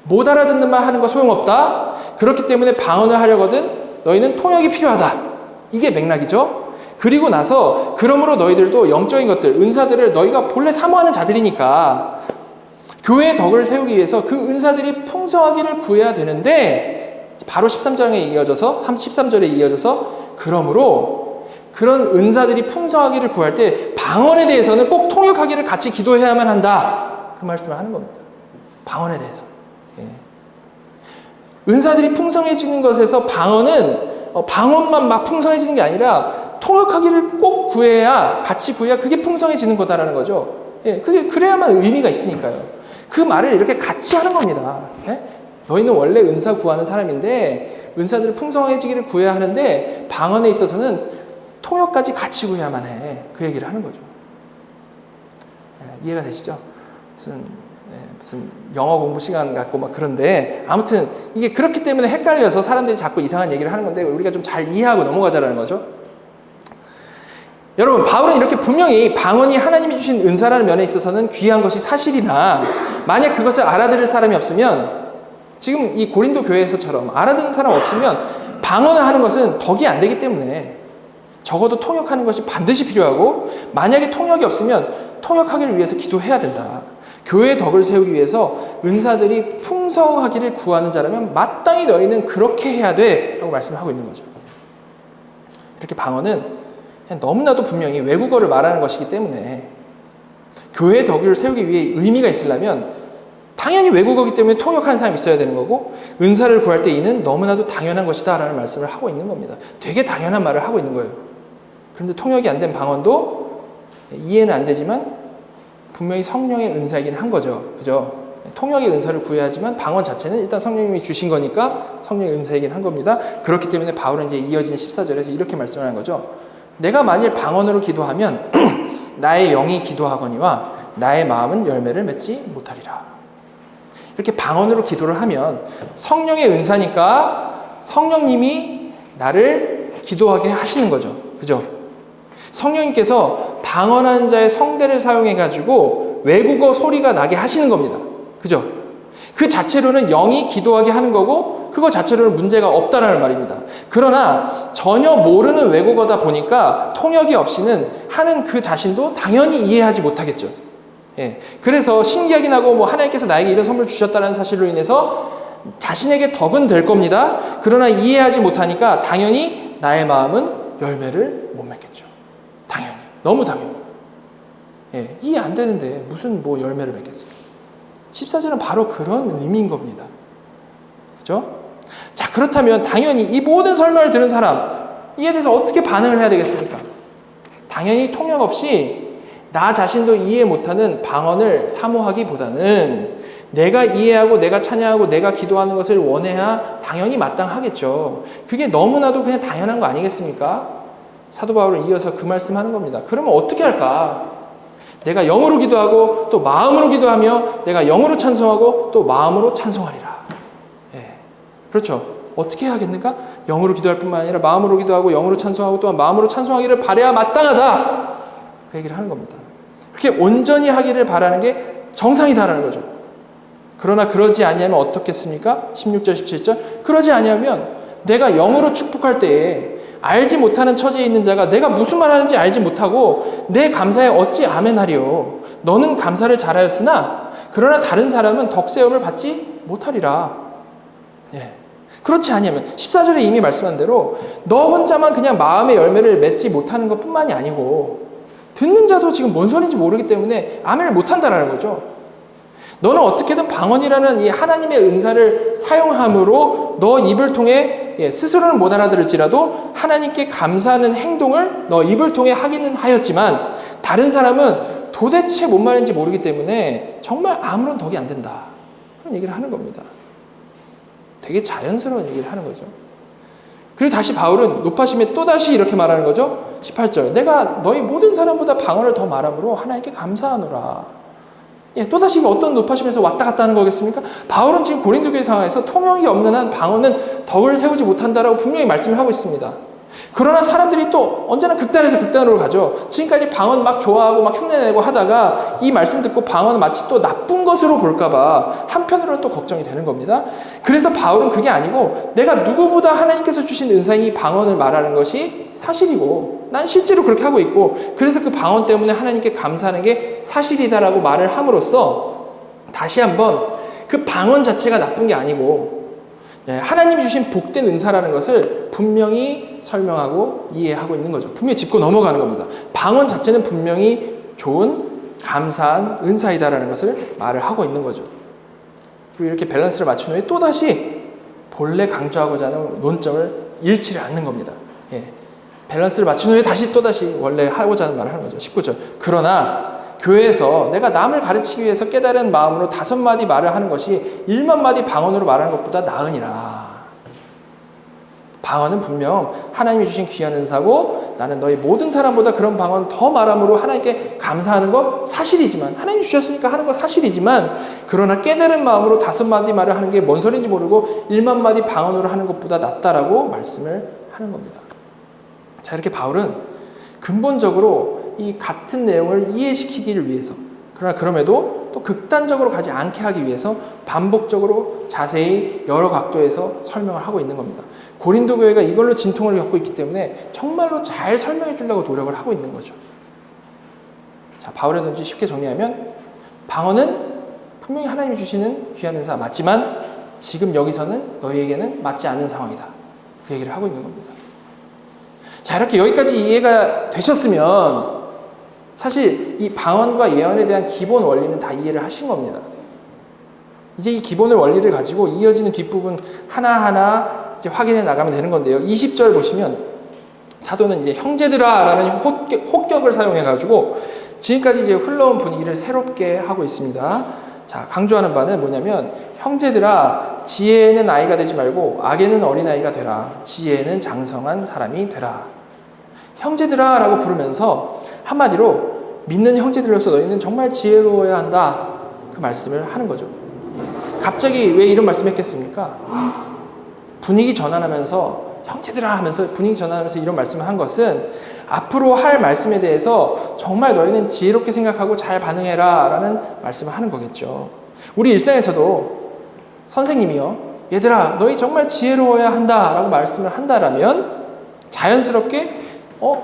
못 알아듣는 말 하는 거 소용없다. 그렇기 때문에 방언을 하려거든 너희는 통역이 필요하다. 이게 맥락이죠. 그리고 나서 그러므로 너희들도 영적인 것들, 은사들을 너희가 본래 사모하는 자들이니까 교회의 덕을 세우기 위해서 그 은사들이 풍성하기를 구해야 되는데 바로 13절에 이어져서 13절에 이어져서 그러므로 그런 은사들이 풍성하기를 구할 때 방언에 대해서는 꼭 통역하기를 같이 기도해야만 한다. 그 말씀을 하는 겁니다. 방언에 대해서. 예. 은사들이 풍성해지는 것에서 방언만 막 풍성해지는 게 아니라 통역하기를 꼭 구해야 같이 구해야 그게 풍성해지는 거다라는 거죠. 예. 그래야만 의미가 있으니까요. 그 말을 이렇게 같이 하는 겁니다. 예? 너희는 원래 은사 구하는 사람인데 은사들을 풍성해지기를 구해야 하는데 방언에 있어서는 통역까지 같이 구해야만 해. 그 얘기를 하는 거죠. 예, 이해가 되시죠? 무슨 영어 공부 시간 같고 막 그런데 아무튼 이게 그렇기 때문에 헷갈려서 사람들이 자꾸 이상한 얘기를 하는 건데 우리가 좀 잘 이해하고 넘어가자라는 거죠. 여러분, 바울은 이렇게 분명히 방언이 하나님이 주신 은사라는 면에 있어서는 귀한 것이 사실이나 만약 그것을 알아들을 사람이 없으면 지금 이 고린도 교회에서처럼 알아듣는 사람 없으면 방언을 하는 것은 덕이 안 되기 때문에 적어도 통역하는 것이 반드시 필요하고 만약에 통역이 없으면 통역하기를 위해서 기도해야 된다. 교회의 덕을 세우기 위해서 은사들이 풍성하기를 구하는 자라면 마땅히 너희는 그렇게 해야 돼 라고 말씀을 하고 있는 거죠. 이렇게 방언은 그냥 너무나도 분명히 외국어를 말하는 것이기 때문에 교회의 덕을 세우기 위해 의미가 있으려면 당연히 외국어이기 때문에 통역하는 사람이 있어야 되는 거고 은사를 구할 때 이는 너무나도 당연한 것이다 라는 말씀을 하고 있는 겁니다. 되게 당연한 말을 하고 있는 거예요. 그런데 통역이 안 된 방언도 이해는 안 되지만 분명히 성령의 은사이긴 한 거죠. 그죠? 통역의 은사를 구해야 하지만 방언 자체는 일단 성령님이 주신 거니까 성령의 은사이긴 한 겁니다. 그렇기 때문에 바울은 이제 이어진 14절에서 이렇게 말씀하는 거죠. 내가 만일 방언으로 기도하면 나의 영이 기도하거니와 나의 마음은 열매를 맺지 못하리라. 이렇게 방언으로 기도를 하면 성령의 은사니까 성령님이 나를 기도하게 하시는 거죠. 그죠? 성령님께서 방언하는 자의 성대를 사용해가지고 외국어 소리가 나게 하시는 겁니다. 그죠? 그 자체로는 영이 기도하게 하는 거고 그거 자체로는 문제가 없다라는 말입니다. 그러나 전혀 모르는 외국어다 보니까 통역이 없이는 하는 그 자신도 당연히 이해하지 못하겠죠. 예. 그래서 신기하긴 하고 뭐 하나님께서 나에게 이런 선물 주셨다는 사실로 인해서 자신에게 덕은 될 겁니다. 그러나 이해하지 못하니까 당연히 나의 마음은 열매를 못 맺겠죠. 당연히. 너무 당연히. 예. 이해 안 되는데 무슨 뭐 열매를 맺겠습니까? 14절은 바로 그런 의미인 겁니다. 그죠? 자, 그렇다면 당연히 이 모든 설명을 들은 사람, 이에 대해서 어떻게 반응을 해야 되겠습니까? 당연히 통역 없이 나 자신도 이해 못하는 방언을 사모하기보다는 내가 이해하고 내가 찬양하고 내가 기도하는 것을 원해야 당연히 마땅하겠죠. 그게 너무나도 그냥 당연한 거 아니겠습니까? 사도 바울은 이어서 그 말씀하는 겁니다. 그러면 어떻게 할까? 내가 영으로 기도하고 또 마음으로 기도하며 내가 영으로 찬송하고 또 마음으로 찬송하리라. 예. 그렇죠. 어떻게 해야겠는가? 영으로 기도할 뿐만 아니라 마음으로 기도하고 영으로 찬송하고 또한 마음으로 찬송하기를 바라야 마땅하다. 그 얘기를 하는 겁니다. 그렇게 온전히 하기를 바라는 게 정상이다라는 거죠. 그러나 그러지 아니하면 어떻겠습니까? 16절 17절 그러지 아니하면 내가 영으로 축복할 때에 알지 못하는 처지에 있는 자가 내가 무슨 말 하는지 알지 못하고 내 감사에 어찌 아멘하리요. 너는 감사를 잘하였으나 그러나 다른 사람은 덕세움을 받지 못하리라. 예. 그렇지 아니하면 14절에 이미 말씀한 대로 너 혼자만 그냥 마음의 열매를 맺지 못하는 것뿐만이 아니고 듣는 자도 지금 뭔 소리인지 모르기 때문에 아멘을 못한다라는 거죠. 너는 어떻게든 방언이라는 이 하나님의 은사를 사용함으로 너 입을 통해 스스로는 못 알아들을지라도 하나님께 감사하는 행동을 너 입을 통해 하기는 하였지만 다른 사람은 도대체 뭔 말인지 모르기 때문에 정말 아무런 덕이 안 된다. 그런 얘기를 하는 겁니다. 되게 자연스러운 얘기를 하는 거죠. 그리고 다시 바울은 높아심에 또다시 이렇게 말하는 거죠. 18절 내가 너희 모든 사람보다 방언을 더 말함으로 하나님께 감사하노라. 예, 또다시 어떤 높아심에서 왔다 갔다 하는 거겠습니까? 바울은 지금 고린도 교회 상황에서 통역이 없는 한 방언은 덕을 세우지 못한다라고 분명히 말씀을 하고 있습니다. 그러나 사람들이 또 언제나 극단에서 극단으로 가죠. 지금까지 방언 막 좋아하고 막 흉내내고 하다가 이 말씀 듣고 방언은 마치 또 나쁜 것으로 볼까봐 한편으로는 또 걱정이 되는 겁니다. 그래서 바울은 그게 아니고 내가 누구보다 하나님께서 주신 은사인 이 방언을 말하는 것이 사실이고 난 실제로 그렇게 하고 있고 그래서 그 방언 때문에 하나님께 감사하는 게 사실이다라고 말을 함으로써 다시 한번 그 방언 자체가 나쁜 게 아니고 하나님이 주신 복된 은사라는 것을 분명히 설명하고 이해하고 있는 거죠. 분명히 짚고 넘어가는 겁니다. 방언 자체는 분명히 좋은 감사한 은사이다라는 것을 말을 하고 있는 거죠. 그리고 이렇게 밸런스를 맞춘 후에 또다시 본래 강조하고자 하는 논점을 잃지를 않는 겁니다. 밸런스를 맞춘 후에 또다시 원래 하고자 하는 말을 하는 거죠. 19절 그러나 교회에서 내가 남을 가르치기 위해서 깨달은 마음으로 5마디 말을 하는 것이 1만 마디 방언으로 말하는 것보다 나으니라. 방언은 분명 하나님이 주신 귀한 은사고 나는 너희 모든 사람보다 그런 방언 더 말함으로 하나님께 감사하는 것 사실이지만 하나님이 주셨으니까 하는 것 사실이지만 그러나 깨달은 마음으로 5마디 말을 하는 게 뭔 소리인지 모르고 1만 마디 방언으로 하는 것보다 낫다라고 말씀을 하는 겁니다. 자, 이렇게 바울은 근본적으로 이 같은 내용을 이해시키기를 위해서 그러나 그럼에도 또 극단적으로 가지 않게 하기 위해서 반복적으로 자세히 여러 각도에서 설명을 하고 있는 겁니다. 고린도 교회가 이걸로 진통을 겪고 있기 때문에 정말로 잘 설명해 주려고 노력을 하고 있는 거죠. 자, 바울의 논지 쉽게 정리하면 방언은 분명히 하나님이 주시는 귀한 은사 맞지만 지금 여기서는 너희에게는 맞지 않는 상황이다. 그 얘기를 하고 있는 겁니다. 자, 이렇게 여기까지 이해가 되셨으면 사실 이 방언과 예언에 대한 기본 원리는 다 이해를 하신 겁니다. 이제 이 기본의 원리를 가지고 이어지는 뒷부분 하나하나 이제 확인해 나가면 되는 건데요. 20절 보시면 사도는 이제 형제들아라는 혹격을 사용해가지고 지금까지 이제 흘러온 분위기를 새롭게 하고 있습니다. 자, 강조하는 바는 뭐냐면 형제들아 지혜에는 아이가 되지 말고 악에는 어린아이가 되라. 지혜에는 장성한 사람이 되라. 형제들아 라고 부르면서 한마디로 믿는 형제들로서 너희는 정말 지혜로워야 한다. 그 말씀을 하는 거죠. 갑자기 왜 이런 말씀을 했겠습니까? 분위기 전환하면서 형제들아 하면서 분위기 전환하면서 이런 말씀을 한 것은 앞으로 할 말씀에 대해서 정말 너희는 지혜롭게 생각하고 잘 반응해라 라는 말씀을 하는 거겠죠. 우리 일상에서도 선생님이요, 얘들아 너희 정말 지혜로워야 한다 라고 말씀을 한다라면 자연스럽게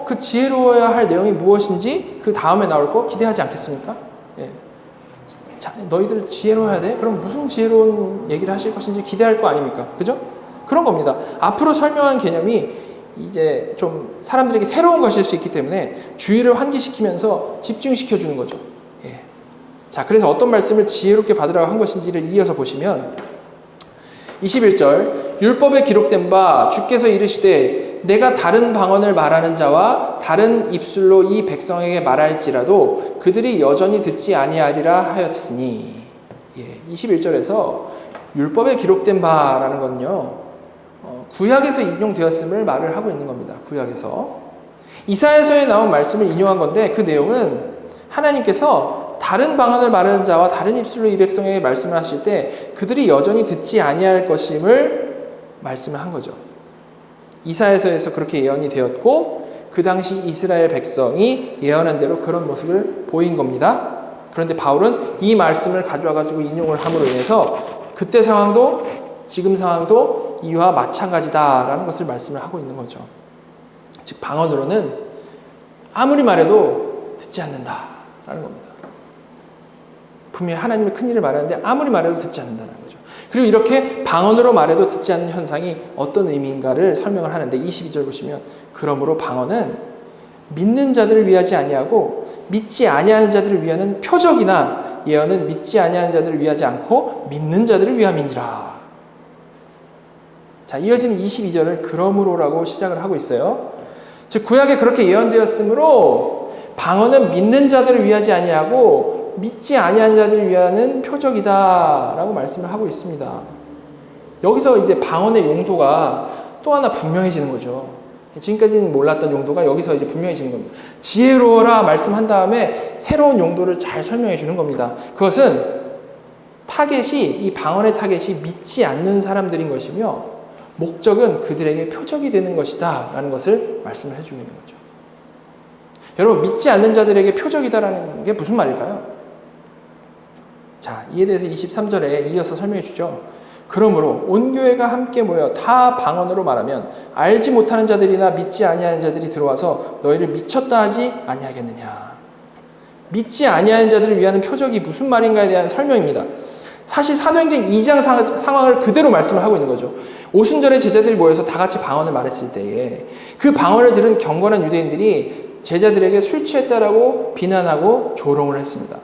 그 지혜로워야 할 내용이 무엇인지 그 다음에 나올 거 기대하지 않겠습니까? 예. 자, 너희들 지혜로워야 돼? 그럼 무슨 지혜로운 얘기를 하실 것인지 기대할 거 아닙니까? 그죠? 그런 겁니다. 앞으로 설명한 개념이 이제 좀 사람들에게 새로운 것일 수 있기 때문에 주의를 환기시키면서 집중시켜 주는 거죠. 예. 자, 그래서 어떤 말씀을 지혜롭게 받으라고 한 것인지를 이어서 보시면 21절 율법에 기록된 바 주께서 이르시되 내가 다른 방언을 말하는 자와 다른 입술로 이 백성에게 말할지라도 그들이 여전히 듣지 아니하리라 하였으니. 예, 21절에서 율법에 기록된 바라는 건요, 구약에서 인용되었음을 말을 하고 있는 겁니다. 구약에서 이사야서에 나온 말씀을 인용한 건데 그 내용은 하나님께서 다른 방언을 말하는 자와 다른 입술로 이 백성에게 말씀을 하실 때 그들이 여전히 듣지 아니할 것임을 말씀을 한 거죠. 이사야서에서 그렇게 예언이 되었고 그 당시 이스라엘 백성이 예언한 대로 그런 모습을 보인 겁니다. 그런데 바울은 이 말씀을 가져와가지고 인용을 함으로 인해서 그때 상황도 지금 상황도 이와 마찬가지다라는 것을 말씀을 하고 있는 거죠. 즉 방언으로는 아무리 말해도 듣지 않는다라는 겁니다. 분명히 하나님의 큰일을 말하는데 아무리 말해도 듣지 않는다는 거죠. 그리고 이렇게 방언으로 말해도 듣지 않는 현상이 어떤 의미인가를 설명을 하는데 22절 보시면 그러므로 방언은 믿는 자들을 위하지 아니하고 믿지 아니하는 자들을 위하는 표적이나 예언은 믿지 아니하는 자들을 위하지 않고 믿는 자들을 위함이니라. 자, 이어지는 22절을 그러므로라고 시작을 하고 있어요. 즉 구약에 그렇게 예언되었으므로 방언은 믿는 자들을 위하지 아니하고 믿지 아니하는 자들을 위하는 표적이다라고 말씀을 하고 있습니다. 여기서 이제 방언의 용도가 또 하나 분명해지는 거죠. 지금까지는 몰랐던 용도가 여기서 이제 분명해지는 겁니다. 지혜로워라 말씀한 다음에 새로운 용도를 잘 설명해 주는 겁니다. 그것은 이 방언의 타겟이 믿지 않는 사람들인 것이며 목적은 그들에게 표적이 되는 것이다 라는 것을 말씀을 해주고 있는 거죠. 여러분, 믿지 않는 자들에게 표적이다라는 게 무슨 말일까요? 자, 이에 대해서 23절에 이어서 설명해 주죠. 그러므로 온 교회가 함께 모여 다 방언으로 말하면 알지 못하는 자들이나 믿지 아니하는 자들이 들어와서 너희를 미쳤다 하지 아니하겠느냐. 믿지 아니하는 자들을 위하는 표적이 무슨 말인가에 대한 설명입니다. 사실 사도행전 2장 상황을 그대로 말씀을 하고 있는 거죠. 오순절에 제자들이 모여서 다 같이 방언을 말했을 때에 그 방언을 들은 경건한 유대인들이 제자들에게 술 취했다라고 비난하고 조롱을 했습니다.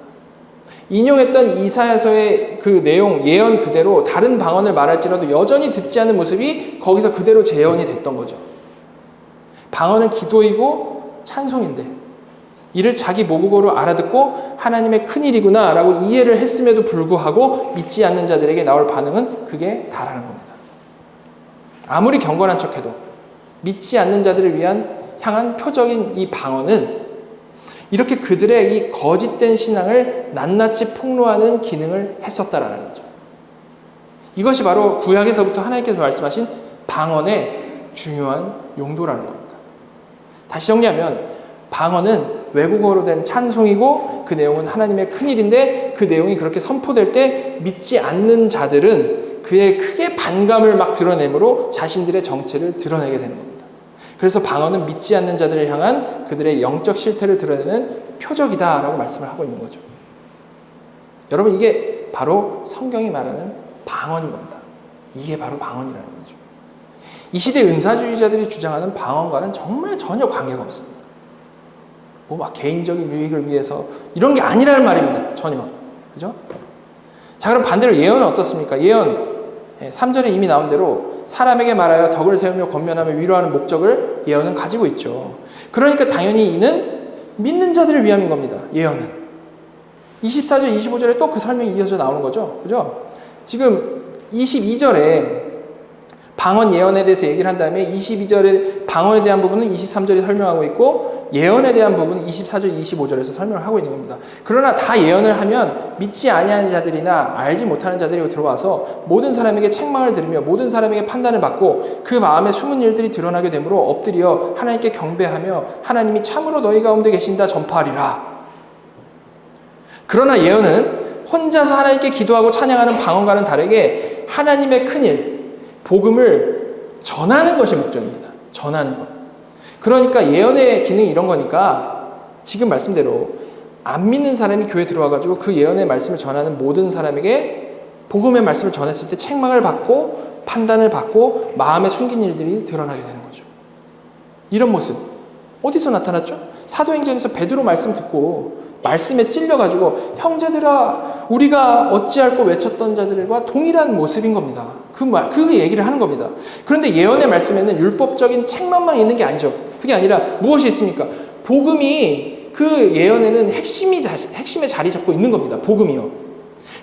인용했던 이사야서의 그 내용, 예언 그대로 다른 방언을 말할지라도 여전히 듣지 않는 모습이 거기서 그대로 재현이 됐던 거죠. 방언은 기도이고 찬송인데 이를 자기 모국어로 알아듣고 하나님의 큰일이구나 라고 이해를 했음에도 불구하고 믿지 않는 자들에게 나올 반응은 그게 다라는 겁니다. 아무리 경건한 척해도 믿지 않는 자들을 향한 표적인 이 방언은 이렇게 그들의 이 거짓된 신앙을 낱낱이 폭로하는 기능을 했었다라는 거죠. 이것이 바로 구약에서부터 하나님께서 말씀하신 방언의 중요한 용도라는 겁니다. 다시 정리하면 방언은 외국어로 된 찬송이고 그 내용은 하나님의 큰일인데 그 내용이 그렇게 선포될 때 믿지 않는 자들은 그의 크게 반감을 막 드러내므로 자신들의 정체를 드러내게 되는 겁니다. 그래서 방언은 믿지 않는 자들을 향한 그들의 영적 실태를 드러내는 표적이다라고 말씀을 하고 있는 거죠. 여러분, 이게 바로 성경이 말하는 방언인 겁니다. 이게 바로 방언이라는 거죠. 이 시대 은사주의자들이 주장하는 방언과는 정말 전혀 관계가 없습니다. 뭐 막 개인적인 유익을 위해서 이런 게 아니라는 말입니다. 전혀. 그죠? 자, 그럼 반대로 예언은 어떻습니까? 예언 3절에 이미 나온 대로 사람에게 말하여 덕을 세우며 권면하며 위로하는 목적을 예언은 가지고 있죠. 그러니까 당연히 이는 믿는 자들을 위함인 겁니다. 예언은. 24절, 25절에 또 그 설명이 이어져 나오는 거죠. 그죠? 지금 22절에 방언 예언에 대해서 얘기를 한 다음에 22절에 방언에 대한 부분은 23절에 설명하고 있고 예언에 대한 부분은 24절, 25절에서 설명을 하고 있는 겁니다. 그러나 다 예언을 하면 믿지 아니하는 자들이나 알지 못하는 자들이 들어와서 모든 사람에게 책망을 들으며 모든 사람에게 판단을 받고 그 마음에 숨은 일들이 드러나게 되므로 엎드려 하나님께 경배하며 하나님이 참으로 너희 가운데 계신다 전파하리라. 그러나 예언은 혼자서 하나님께 기도하고 찬양하는 방언과는 다르게 하나님의 큰일, 복음을 전하는 것이 목적입니다. 전하는 것. 그러니까 예언의 기능이 이런 거니까 지금 말씀대로 안 믿는 사람이 교회에 들어와가지고 그 예언의 말씀을 전하는 모든 사람에게 복음의 말씀을 전했을 때 책망을 받고 판단을 받고 마음에 숨긴 일들이 드러나게 되는 거죠. 이런 모습 어디서 나타났죠? 사도행전에서 베드로 말씀 듣고 말씀에 찔려가지고 형제들아 우리가 어찌할꼬 외쳤던 자들과 동일한 모습인 겁니다. 그 얘기를 하는 겁니다. 그런데 예언의 말씀에는 율법적인 책망만 있는 게 아니죠. 그게 아니라 무엇이 있습니까? 복음이 그 예언에는 핵심에 자리 잡고 있는 겁니다. 복음이요.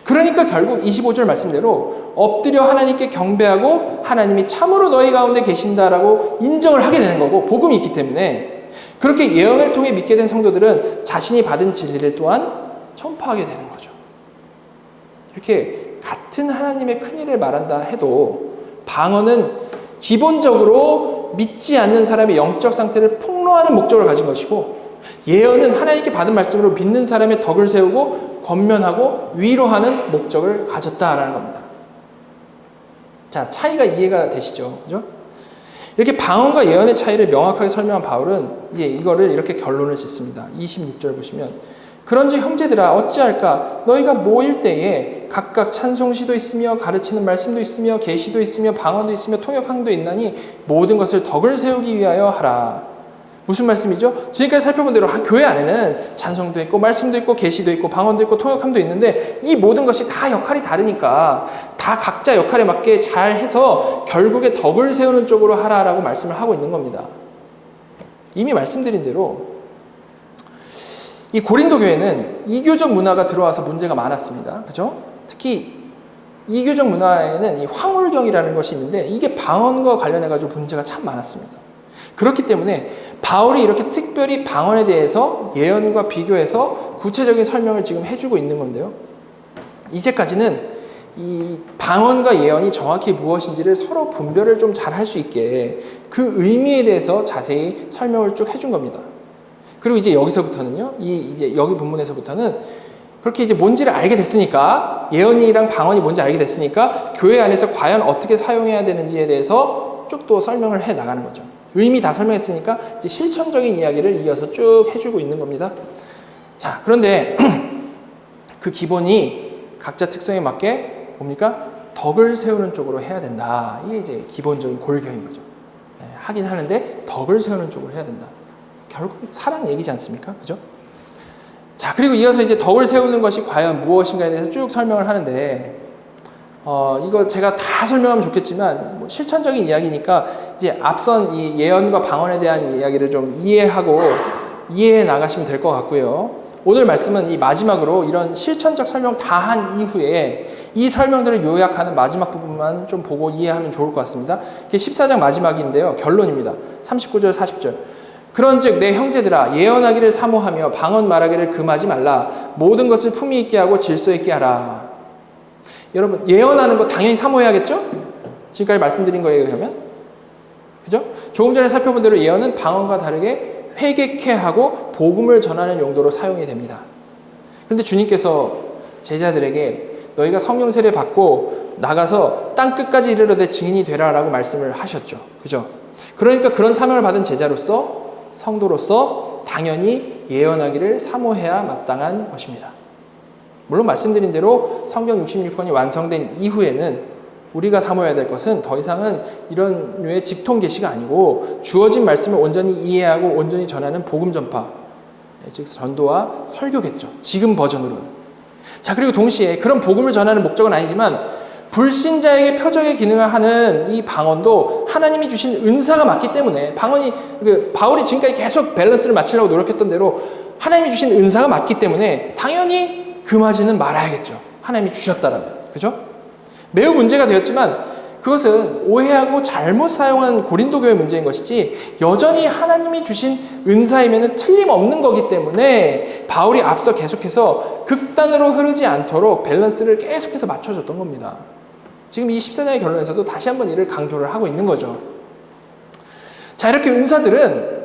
그러니까 결국 25절 말씀대로 엎드려 하나님께 경배하고 하나님이 참으로 너희 가운데 계신다라고 인정을 하게 되는 거고 복음이 있기 때문에 그렇게 예언을 통해 믿게 된 성도들은 자신이 받은 진리를 또한 전파하게 되는 거죠. 이렇게 같은 하나님의 큰일을 말한다 해도 방언은 기본적으로 믿지 않는 사람의 영적 상태를 폭로하는 목적을 가진 것이고 예언은 하나님께 받은 말씀으로 믿는 사람의 덕을 세우고 권면하고 위로하는 목적을 가졌다라는 겁니다. 자, 차이가 이해가 되시죠? 그죠? 이렇게 방언과 예언의 차이를 명확하게 설명한 바울은 이제 이거를 이렇게 결론을 짓습니다. 26절 보시면 그런즉 형제들아 어찌할까 너희가 모일 때에 각각 찬송시도 있으며 가르치는 말씀도 있으며 계시도 있으며 방언도 있으며 통역함도 있나니 모든 것을 덕을 세우기 위하여 하라. 무슨 말씀이죠? 지금까지 살펴본 대로 교회 안에는 찬송도 있고 말씀도 있고 계시도 있고 방언도 있고 통역함도 있는데 이 모든 것이 다 역할이 다르니까 다 각자 역할에 맞게 잘 해서 결국에 덕을 세우는 쪽으로 하라라고 말씀을 하고 있는 겁니다. 이미 말씀드린 대로 이 고린도 교회는 이교적 문화가 들어와서 문제가 많았습니다. 그죠? 특히 이교적 문화에는 이 황홀경이라는 것이 있는데 이게 방언과 관련해가지고 문제가 참 많았습니다. 그렇기 때문에 바울이 이렇게 특별히 방언에 대해서 예언과 비교해서 구체적인 설명을 지금 해주고 있는 건데요. 이제까지는 이 방언과 예언이 정확히 무엇인지를 서로 분별을 좀 잘 할 수 있게 그 의미에 대해서 자세히 설명을 쭉 해준 겁니다. 그리고 이제 여기서부터는요, 이제 여기 본문에서부터는 그렇게 이제 뭔지를 알게 됐으니까 예언이랑 방언이 뭔지 알게 됐으니까 교회 안에서 과연 어떻게 사용해야 되는지에 대해서 쭉 또 설명을 해 나가는 거죠. 의미 다 설명했으니까 이제 실천적인 이야기를 이어서 쭉 해주고 있는 겁니다. 자, 그런데 그 기본이 각자 특성에 맞게 뭡니까? 덕을 세우는 쪽으로 해야 된다. 이게 이제 기본적인 골경인 거죠. 네, 하긴 하는데 덕을 세우는 쪽으로 해야 된다. 결국 사랑 얘기지 않습니까? 그죠? 자, 그리고 이어서 이제 덕을 세우는 것이 과연 무엇인가에 대해서 쭉 설명을 하는데 이거 제가 다 설명하면 좋겠지만 뭐 실천적인 이야기니까 이제 앞선 이 예언과 방언에 대한 이야기를 좀 이해해 나가시면 될 것 같고요. 오늘 말씀은 이 마지막으로 이런 실천적 설명 다 한 이후에 이 설명들을 요약하는 마지막 부분만 좀 보고 이해하면 좋을 것 같습니다. 이게 14장 마지막인데요. 결론입니다. 39절 40절. 그런즉 내 형제들아 예언하기를 사모하며 방언 말하기를 금하지 말라. 모든 것을 품위 있게 하고 질서 있게 하라. 여러분 예언하는 거 당연히 사모해야겠죠? 지금까지 말씀드린 거에 의하면 그죠? 조금 전에 살펴본 대로 예언은 방언과 다르게 회개케 하고 복음을 전하는 용도로 사용이 됩니다. 그런데 주님께서 제자들에게 너희가 성령 세례 받고 나가서 땅 끝까지 이르러되 증인이 되라라고 말씀을 하셨죠. 그죠? 그러니까 그런 사명을 받은 제자로서 성도로서 당연히 예언하기를 사모해야 마땅한 것입니다. 물론 말씀드린 대로 성경 66권이 완성된 이후에는 우리가 사모해야 될 것은 더 이상은 이런 류의 직통 계시가 아니고 주어진 말씀을 온전히 이해하고 온전히 전하는 복음 전파, 즉 전도와 설교겠죠. 지금 버전으로는. 자, 그리고 동시에 그런 복음을 전하는 목적은 아니지만 불신자에게 표적의 기능을 하는 이 방언도 하나님이 주신 은사가 맞기 때문에 바울이 지금까지 계속 밸런스를 맞추려고 노력했던 대로 하나님이 주신 은사가 맞기 때문에 당연히 금하지는 말아야겠죠. 하나님이 주셨다라면. 그죠? 매우 문제가 되었지만 그것은 오해하고 잘못 사용한 고린도 교회 문제인 것이지 여전히 하나님이 주신 은사이면 틀림없는 거기 때문에 바울이 앞서 계속해서 극단으로 흐르지 않도록 밸런스를 계속해서 맞춰줬던 겁니다. 지금 이 14장의 결론에서도 다시 한번 이를 강조를 하고 있는 거죠. 자, 이렇게 은사들은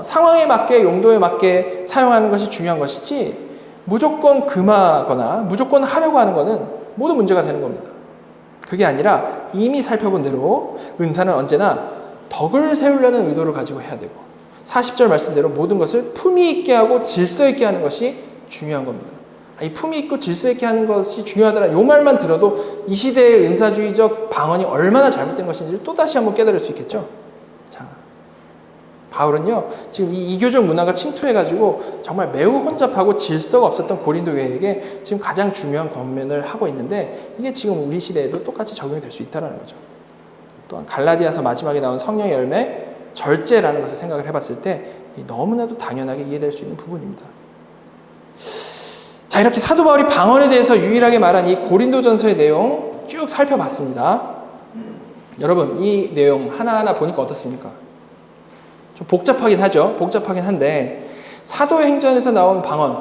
상황에 맞게 용도에 맞게 사용하는 것이 중요한 것이지 무조건 금하거나 무조건 하려고 하는 것은 모두 문제가 되는 겁니다. 그게 아니라 이미 살펴본 대로 은사는 언제나 덕을 세우려는 의도를 가지고 해야 되고 40절 말씀대로 모든 것을 품위 있게 하고 질서 있게 하는 것이 중요한 겁니다. 이 품위 있고 질서 있게 하는 것이 중요하다는 이 말만 들어도 이 시대의 은사주의적 방언이 얼마나 잘못된 것인지를 또다시 한번 깨달을 수 있겠죠. 자, 바울은요 지금 이 이교적 문화가 침투해가지고 정말 매우 혼잡하고 질서가 없었던 고린도 교회에게 지금 가장 중요한 권면을 하고 있는데 이게 지금 우리 시대에도 똑같이 적용이 될 수 있다는 거죠. 또한 갈라디아서 마지막에 나온 성령의 열매 절제라는 것을 생각을 해봤을 때 너무나도 당연하게 이해될 수 있는 부분입니다. 자, 이렇게 사도 바울이 방언에 대해서 유일하게 말한 이 고린도전서의 내용 쭉 살펴봤습니다. 여러분 이 내용 하나하나 보니까 어떻습니까? 좀 복잡하긴 하죠. 복잡하긴 한데 사도행전에서 나온 방언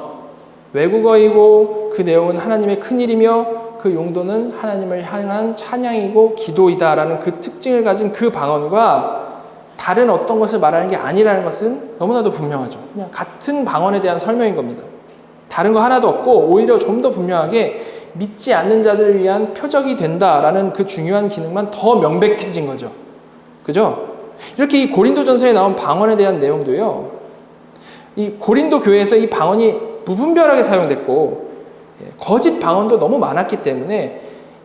외국어이고 그 내용은 하나님의 큰일이며 그 용도는 하나님을 향한 찬양이고 기도이다라는 그 특징을 가진 그 방언과 다른 어떤 것을 말하는 게 아니라는 것은 너무나도 분명하죠. 그냥 같은 방언에 대한 설명인 겁니다. 다른 거 하나도 없고 오히려 좀 더 분명하게 믿지 않는 자들을 위한 표적이 된다라는 그 중요한 기능만 더 명백해진 거죠. 그죠? 이렇게 이 고린도전서에 나온 방언에 대한 내용도요. 이 고린도 교회에서 이 방언이 무분별하게 사용됐고 거짓 방언도 너무 많았기 때문에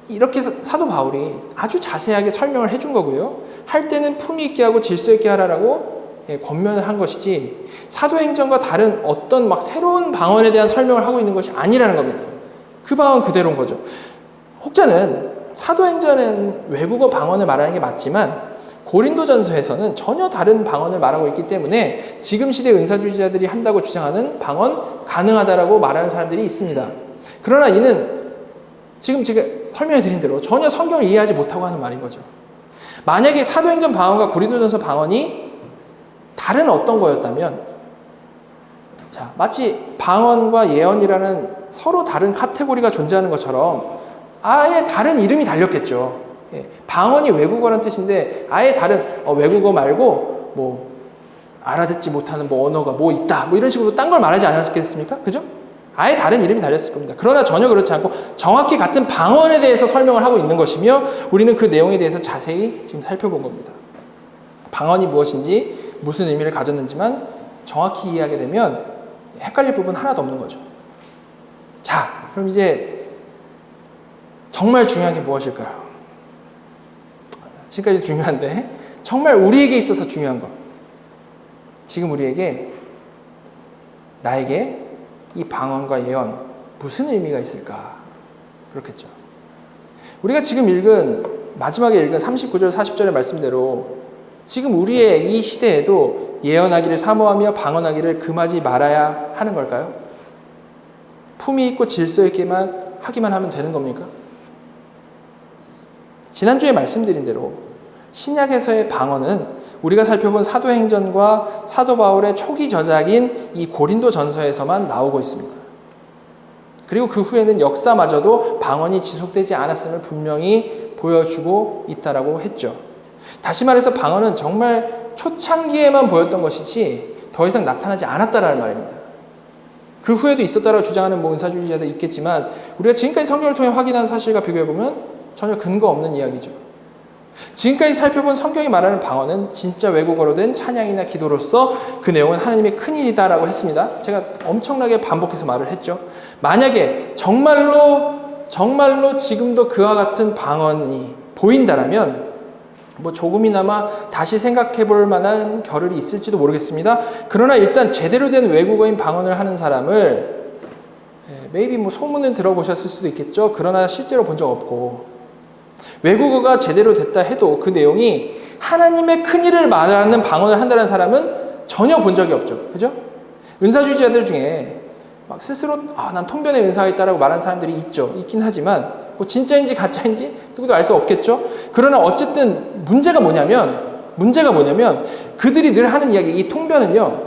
이렇게 사도 바울이 아주 자세하게 설명을 해준 거고요. 할 때는 품위 있게 하고 질서 있게 하라라고 권면을 한 것이지 사도행전과 다른 어떤 막 새로운 방언에 대한 설명을 하고 있는 것이 아니라는 겁니다. 그 방언 그대로인 거죠. 혹자는 사도행전은 외국어 방언을 말하는 게 맞지만 고린도전서에서는 전혀 다른 방언을 말하고 있기 때문에 지금 시대 은사주의자들이 한다고 주장하는 방언 가능하다라고 말하는 사람들이 있습니다. 그러나 이는 지금 제가 설명해 드린 대로 전혀 성경을 이해하지 못하고 하는 말인 거죠. 만약에 사도행전 방언과 고린도전서 방언이 다른 어떤 거였다면 자, 마치 방언과 예언이라는 서로 다른 카테고리가 존재하는 것처럼 아예 다른 이름이 달렸겠죠. 방언이 외국어란 뜻인데 아예 다른 외국어 말고 뭐 알아듣지 못하는 뭐 언어가 뭐 있다 뭐 이런 식으로 딴 걸 말하지 않았겠습니까? 그죠? 아예 다른 이름이 달렸을 겁니다. 그러나 전혀 그렇지 않고 정확히 같은 방언에 대해서 설명을 하고 있는 것이며 우리는 그 내용에 대해서 자세히 지금 살펴본 겁니다. 방언이 무엇인지 무슨 의미를 가졌는지만 정확히 이해하게 되면 헷갈릴 부분 하나도 없는 거죠. 자, 그럼 이제 정말 중요한 게 무엇일까요? 지금까지 중요한데 정말 우리에게 있어서 중요한 것. 지금 우리에게 나에게 이 방언과 예언 무슨 의미가 있을까? 그렇겠죠. 우리가 지금 마지막에 읽은 39절 40절의 말씀대로 지금 우리의 이 시대에도 예언하기를 사모하며 방언하기를 금하지 말아야 하는 걸까요? 품위 있고 질서 있게만 하기만 하면 되는 겁니까? 지난주에 말씀드린 대로 신약에서의 방언은 우리가 살펴본 사도행전과 사도 바울의 초기 저작인 이 고린도전서에서만 나오고 있습니다. 그리고 그 후에는 역사마저도 방언이 지속되지 않았음을 분명히 보여주고 있다라고 했죠. 다시 말해서 방언은 정말 초창기에만 보였던 것이지 더 이상 나타나지 않았다라는 말입니다. 그 후에도 있었다라고 주장하는 은사주의자도 있겠지만 우리가 지금까지 성경을 통해 확인한 사실과 비교해보면 전혀 근거 없는 이야기죠. 지금까지 살펴본 성경이 말하는 방언은 진짜 외국어로 된 찬양이나 기도로서 그 내용은 하나님의 큰일이다라고 했습니다. 제가 엄청나게 반복해서 말을 했죠. 만약에 정말로 지금도 그와 같은 방언이 보인다라면 뭐 조금이나마 다시 생각해 볼 만한 겨를이 있을지도 모르겠습니다. 그러나 일단 제대로 된 외국어인 방언을 하는 사람을 maybe 뭐 소문은 들어보셨을 수도 있겠죠. 그러나 실제로 본 적 없고 외국어가 제대로 됐다 해도 그 내용이 하나님의 큰일을 말하는 방언을 한다는 사람은 전혀 본 적이 없죠. 그죠? 은사주의자들 중에 막 스스로 난 통변의 은사가 있다라고 말하는 사람들이 있긴 하지만 뭐 진짜인지 가짜인지 누구도 알 수 없겠죠. 그러나 어쨌든 문제가 뭐냐면 그들이 늘 하는 이야기, 이 통변은요,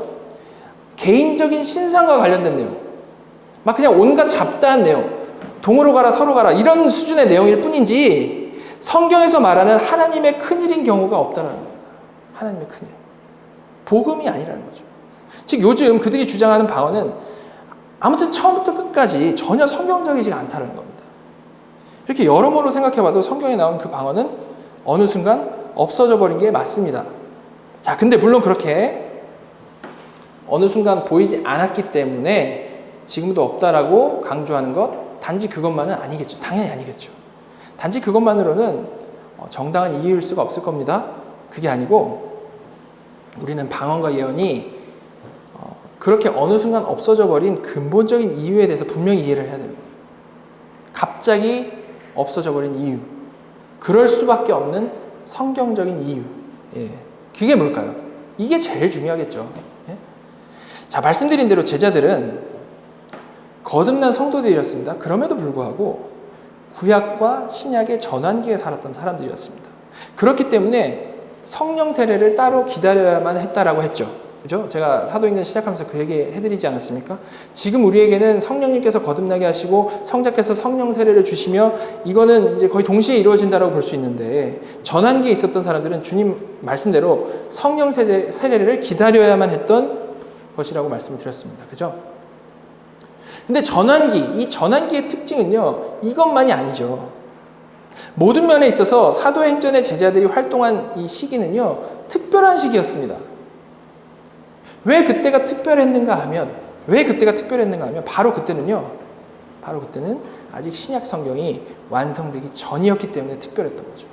개인적인 신상과 관련된 내용, 막 그냥 온갖 잡다한 내용, 동으로 가라 서로 가라 이런 수준의 내용일 뿐인지 성경에서 말하는 하나님의 큰일인 경우가 없다는 거예요. 하나님의 큰일. 복음이 아니라는 거죠. 즉 요즘 그들이 주장하는 방언은 아무튼 처음부터 끝까지 전혀 성경적이지 않다는 겁니다. 이렇게 여러모로 생각해봐도 성경에 나온 그 방언은 어느 순간 없어져 버린 게 맞습니다. 자, 근데 물론 그렇게 어느 순간 보이지 않았기 때문에 지금도 없다라고 강조하는 것, 단지 그것만은 아니겠죠. 당연히 아니겠죠. 단지 그것만으로는 정당한 이유일 수가 없을 겁니다. 그게 아니고 우리는 방언과 예언이 그렇게 어느 순간 없어져 버린 근본적인 이유에 대해서 분명히 이해를 해야 됩니다. 갑자기 없어져 버린 이유, 그럴 수밖에 없는 성경적인 이유, 그게 뭘까요? 이게 제일 중요하겠죠. 자, 말씀드린 대로 제자들은 거듭난 성도들이었습니다. 그럼에도 불구하고 구약과 신약의 전환기에 살았던 사람들이었습니다. 그렇기 때문에 성령 세례를 따로 기다려야만 했다라고 했죠. 그죠? 제가 사도행전 시작하면서 그 얘기 해드리지 않았습니까? 지금 우리에게는 성령님께서 거듭나게 하시고 성자께서 성령 세례를 주시며 이거는 이제 거의 동시에 이루어진다라고 볼 수 있는데, 전환기에 있었던 사람들은 주님 말씀대로 성령 세례를 기다려야만 했던 것이라고 말씀을 드렸습니다. 그죠? 근데 이 전환기의 특징은요, 이것만이 아니죠. 모든 면에 있어서 사도행전의 제자들이 활동한 이 시기는요, 특별한 시기였습니다. 왜 그때가 특별했는가 하면 바로 그때는 아직 신약 성경이 완성되기 전이었기 때문에 특별했던 거죠.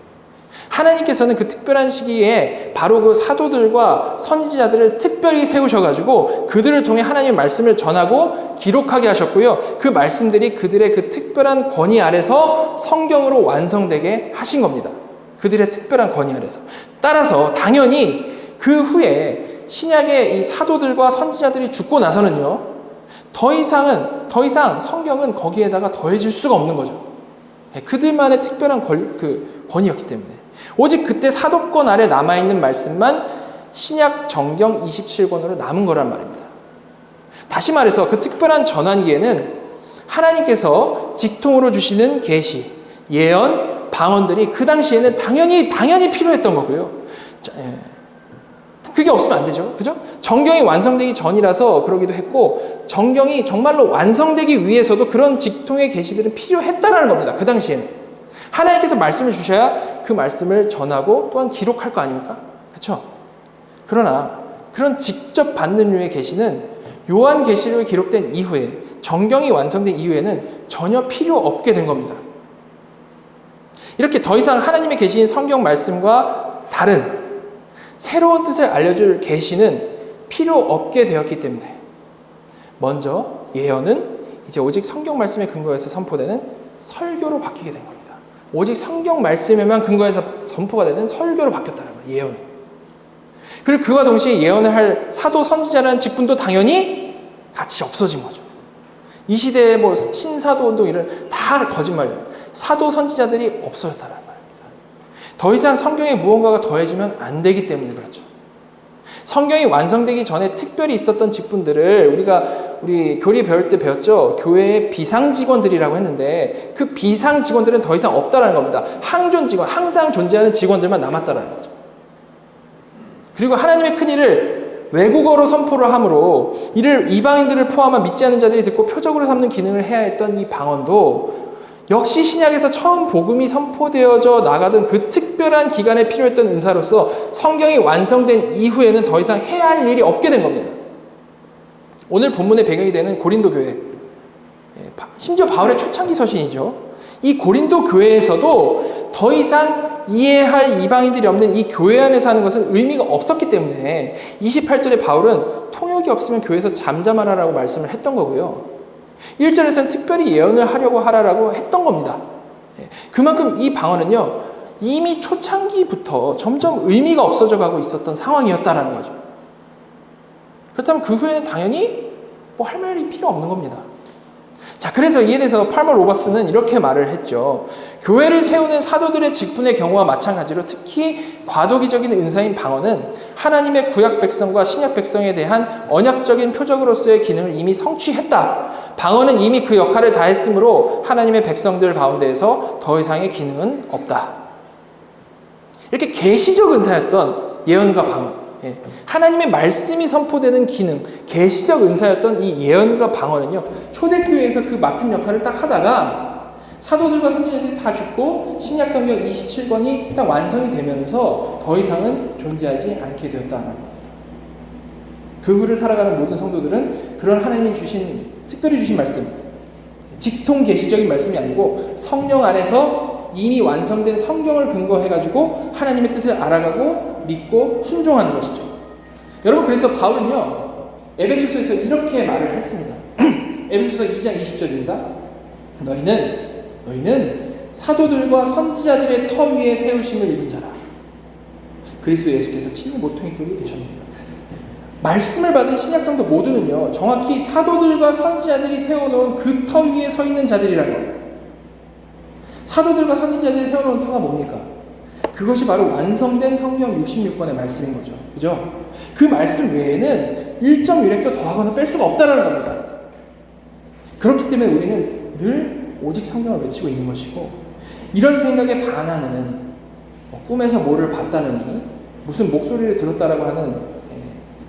하나님께서는 그 특별한 시기에 바로 그 사도들과 선지자들을 특별히 세우셔가지고 그들을 통해 하나님의 말씀을 전하고 기록하게 하셨고요. 그 말씀들이 그들의 그 특별한 권위 아래서 성경으로 완성되게 하신 겁니다. 그들의 특별한 권위 아래서. 따라서 당연히 그 후에 신약의 이 사도들과 선지자들이 죽고 나서는요, 더 이상 성경은 거기에다가 더해질 수가 없는 거죠. 그들만의 특별한 권위였기 때문에. 오직 그때 사도권 아래 남아있는 말씀만 신약 정경 27권으로 남은 거란 말입니다. 다시 말해서 그 특별한 전환기에는 하나님께서 직통으로 주시는 계시, 예언, 방언들이 그 당시에는 당연히 필요했던 거고요. 그게 없으면 안 되죠. 그죠? 정경이 완성되기 전이라서 그러기도 했고, 정경이 정말로 완성되기 위해서도 그런 직통의 계시들은 필요했다라는 겁니다. 그 당시에는. 하나님께서 말씀을 주셔야 그 말씀을 전하고 또한 기록할 거 아닙니까? 그렇죠? 그러나 그런 직접 받는 류의 계시는 요한계시록에 기록된 이후에, 정경이 완성된 이후에는 전혀 필요 없게 된 겁니다. 이렇게 더 이상 하나님의 계시인 성경 말씀과 다른 새로운 뜻을 알려줄 계시는 필요 없게 되었기 때문에 먼저 예언은 이제 오직 성경 말씀에 근거해서 선포되는 설교로 바뀌게 된 겁니다. 오직 성경 말씀에만 근거해서 선포가 되는 설교로 바뀌었다는 거예요. 예언은. 그리고 그와 동시에 예언을 할 사도 선지자라는 직분도 당연히 같이 없어진 거죠. 이 시대의 신사도 운동 이런 다 거짓말이에요. 사도 선지자들이 없어졌다는 말입니다. 더 이상 성경에 무언가가 더해지면 안 되기 때문에 그렇죠. 성경이 완성되기 전에 특별히 있었던 직분들을 우리 교리 배울 때 배웠죠. 교회의 비상 직원들이라고 했는데 그 비상 직원들은 더 이상 없다라는 겁니다. 항존 직원, 항상 존재하는 직원들만 남았다라는 거죠. 그리고 하나님의 큰 일을 외국어로 선포를 함으로 이를 이방인들을 포함한 믿지 않는 자들이 듣고 표적으로 삼는 기능을 해야 했던 이 방언도 역시 신약에서 처음 복음이 선포되어져 나가던 그 특별한 기간에 필요했던 은사로서 성경이 완성된 이후에는 더 이상 해야 할 일이 없게 된 겁니다. 오늘 본문의 배경이 되는 고린도 교회, 심지어 바울의 초창기 서신이죠. 이 고린도 교회에서도 더 이상 이해할 이방인들이 없는 이 교회 안에서 하는 것은 의미가 없었기 때문에 28절에 바울은 통역이 없으면 교회에서 잠잠하라라고 말씀을 했던 거고요. 1절에서는 특별히 예언을 하려고 하라라고 했던 겁니다. 그만큼 이 방언은요, 이미 초창기부터 점점 의미가 없어져 가고 있었던 상황이었다라는 거죠. 그렇다면 그 후에는 당연히 할 말이 필요 없는 겁니다. 자, 그래서 이에 대해서 팔머 로버스는 이렇게 말을 했죠. 교회를 세우는 사도들의 직분의 경우와 마찬가지로 특히 과도기적인 은사인 방언은 하나님의 구약 백성과 신약 백성에 대한 언약적인 표적으로서의 기능을 이미 성취했다. 방언은 이미 그 역할을 다했으므로 하나님의 백성들 가운데에서 더 이상의 기능은 없다. 이렇게 계시적 은사였던 예언과 방언, 하나님의 말씀이 선포되는 기능, 계시적 은사였던 이 예언과 방언은요, 초대교회에서 그 맡은 역할을 딱 하다가 사도들과 선지자들이 다 죽고 신약 성경 27권이 딱 완성이 되면서 더 이상은 존재하지 않게 되었다는 겁니다. 그 후를 살아가는 모든 성도들은 그런 하나님이 주신, 특별히 주신 말씀, 직통 계시적인 말씀이 아니고 성령 안에서 이미 완성된 성경을 근거해가지고 하나님의 뜻을 알아가고 믿고 순종하는 것이죠. 여러분, 그래서 바울은요, 에베소서에서 이렇게 말을 했습니다. 에베소서 2장 20절입니다. 너희는 사도들과 선지자들의 터 위에 세우심을 입은 자라. 그리스도 예수께서 친히 모퉁이돌이 되셨느니라. 말씀을 받은 신약성도 모두는요, 정확히 사도들과 선지자들이 세워놓은 그 터 위에 서 있는 자들이라는 겁니다. 사도들과 선지자들이 세워놓은 터가 뭡니까? 그것이 바로 완성된 성경 66권의 말씀인 거죠. 그죠? 그 말씀 외에는 1.1획도 더하거나 뺄 수가 없다는 겁니다. 그렇기 때문에 우리는 늘 오직 성경을 외치고 있는 것이고, 이런 생각에 반하는, 꿈에서 뭐를 봤다느니 무슨 목소리를 들었다라고 하는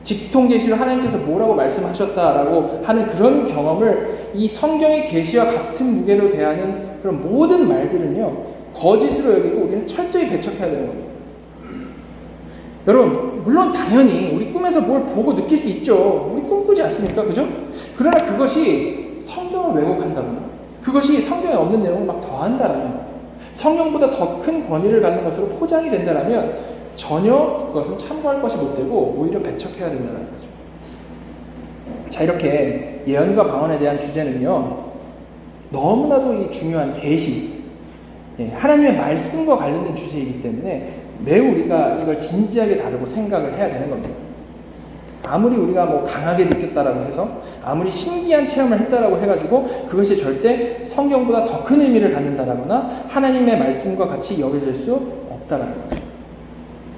직통 계시로 하나님께서 뭐라고 말씀하셨다라고 하는 그런 경험을 이 성경의 계시와 같은 무게로 대하는 그런 모든 말들은요, 거짓으로 여기고 우리는 철저히 배척해야 되는 겁니다. 여러분, 물론 당연히 우리 꿈에서 뭘 보고 느낄 수 있죠. 우리 꿈꾸지 않습니까? 그죠? 그러나 그것이 성경을 왜곡한다거나 그것이 성경에 없는 내용을 막 더한다라면, 성경보다 더 큰 권위를 갖는 것으로 포장이 된다라면 전혀 그것은 참고할 것이 못 되고 오히려 배척해야 된다는 거죠. 자, 이렇게 예언과 방언에 대한 주제는요, 너무나도 이 중요한 계시, 하나님의 말씀과 관련된 주제이기 때문에 매우 우리가 이걸 진지하게 다루고 생각을 해야 되는 겁니다. 아무리 우리가 뭐 강하게 느꼈다라고 해서, 아무리 신기한 체험을 했다라고 해가지고 그것이 절대 성경보다 더 큰 의미를 갖는다라거나 하나님의 말씀과 같이 여겨질 수 없다라는 거죠.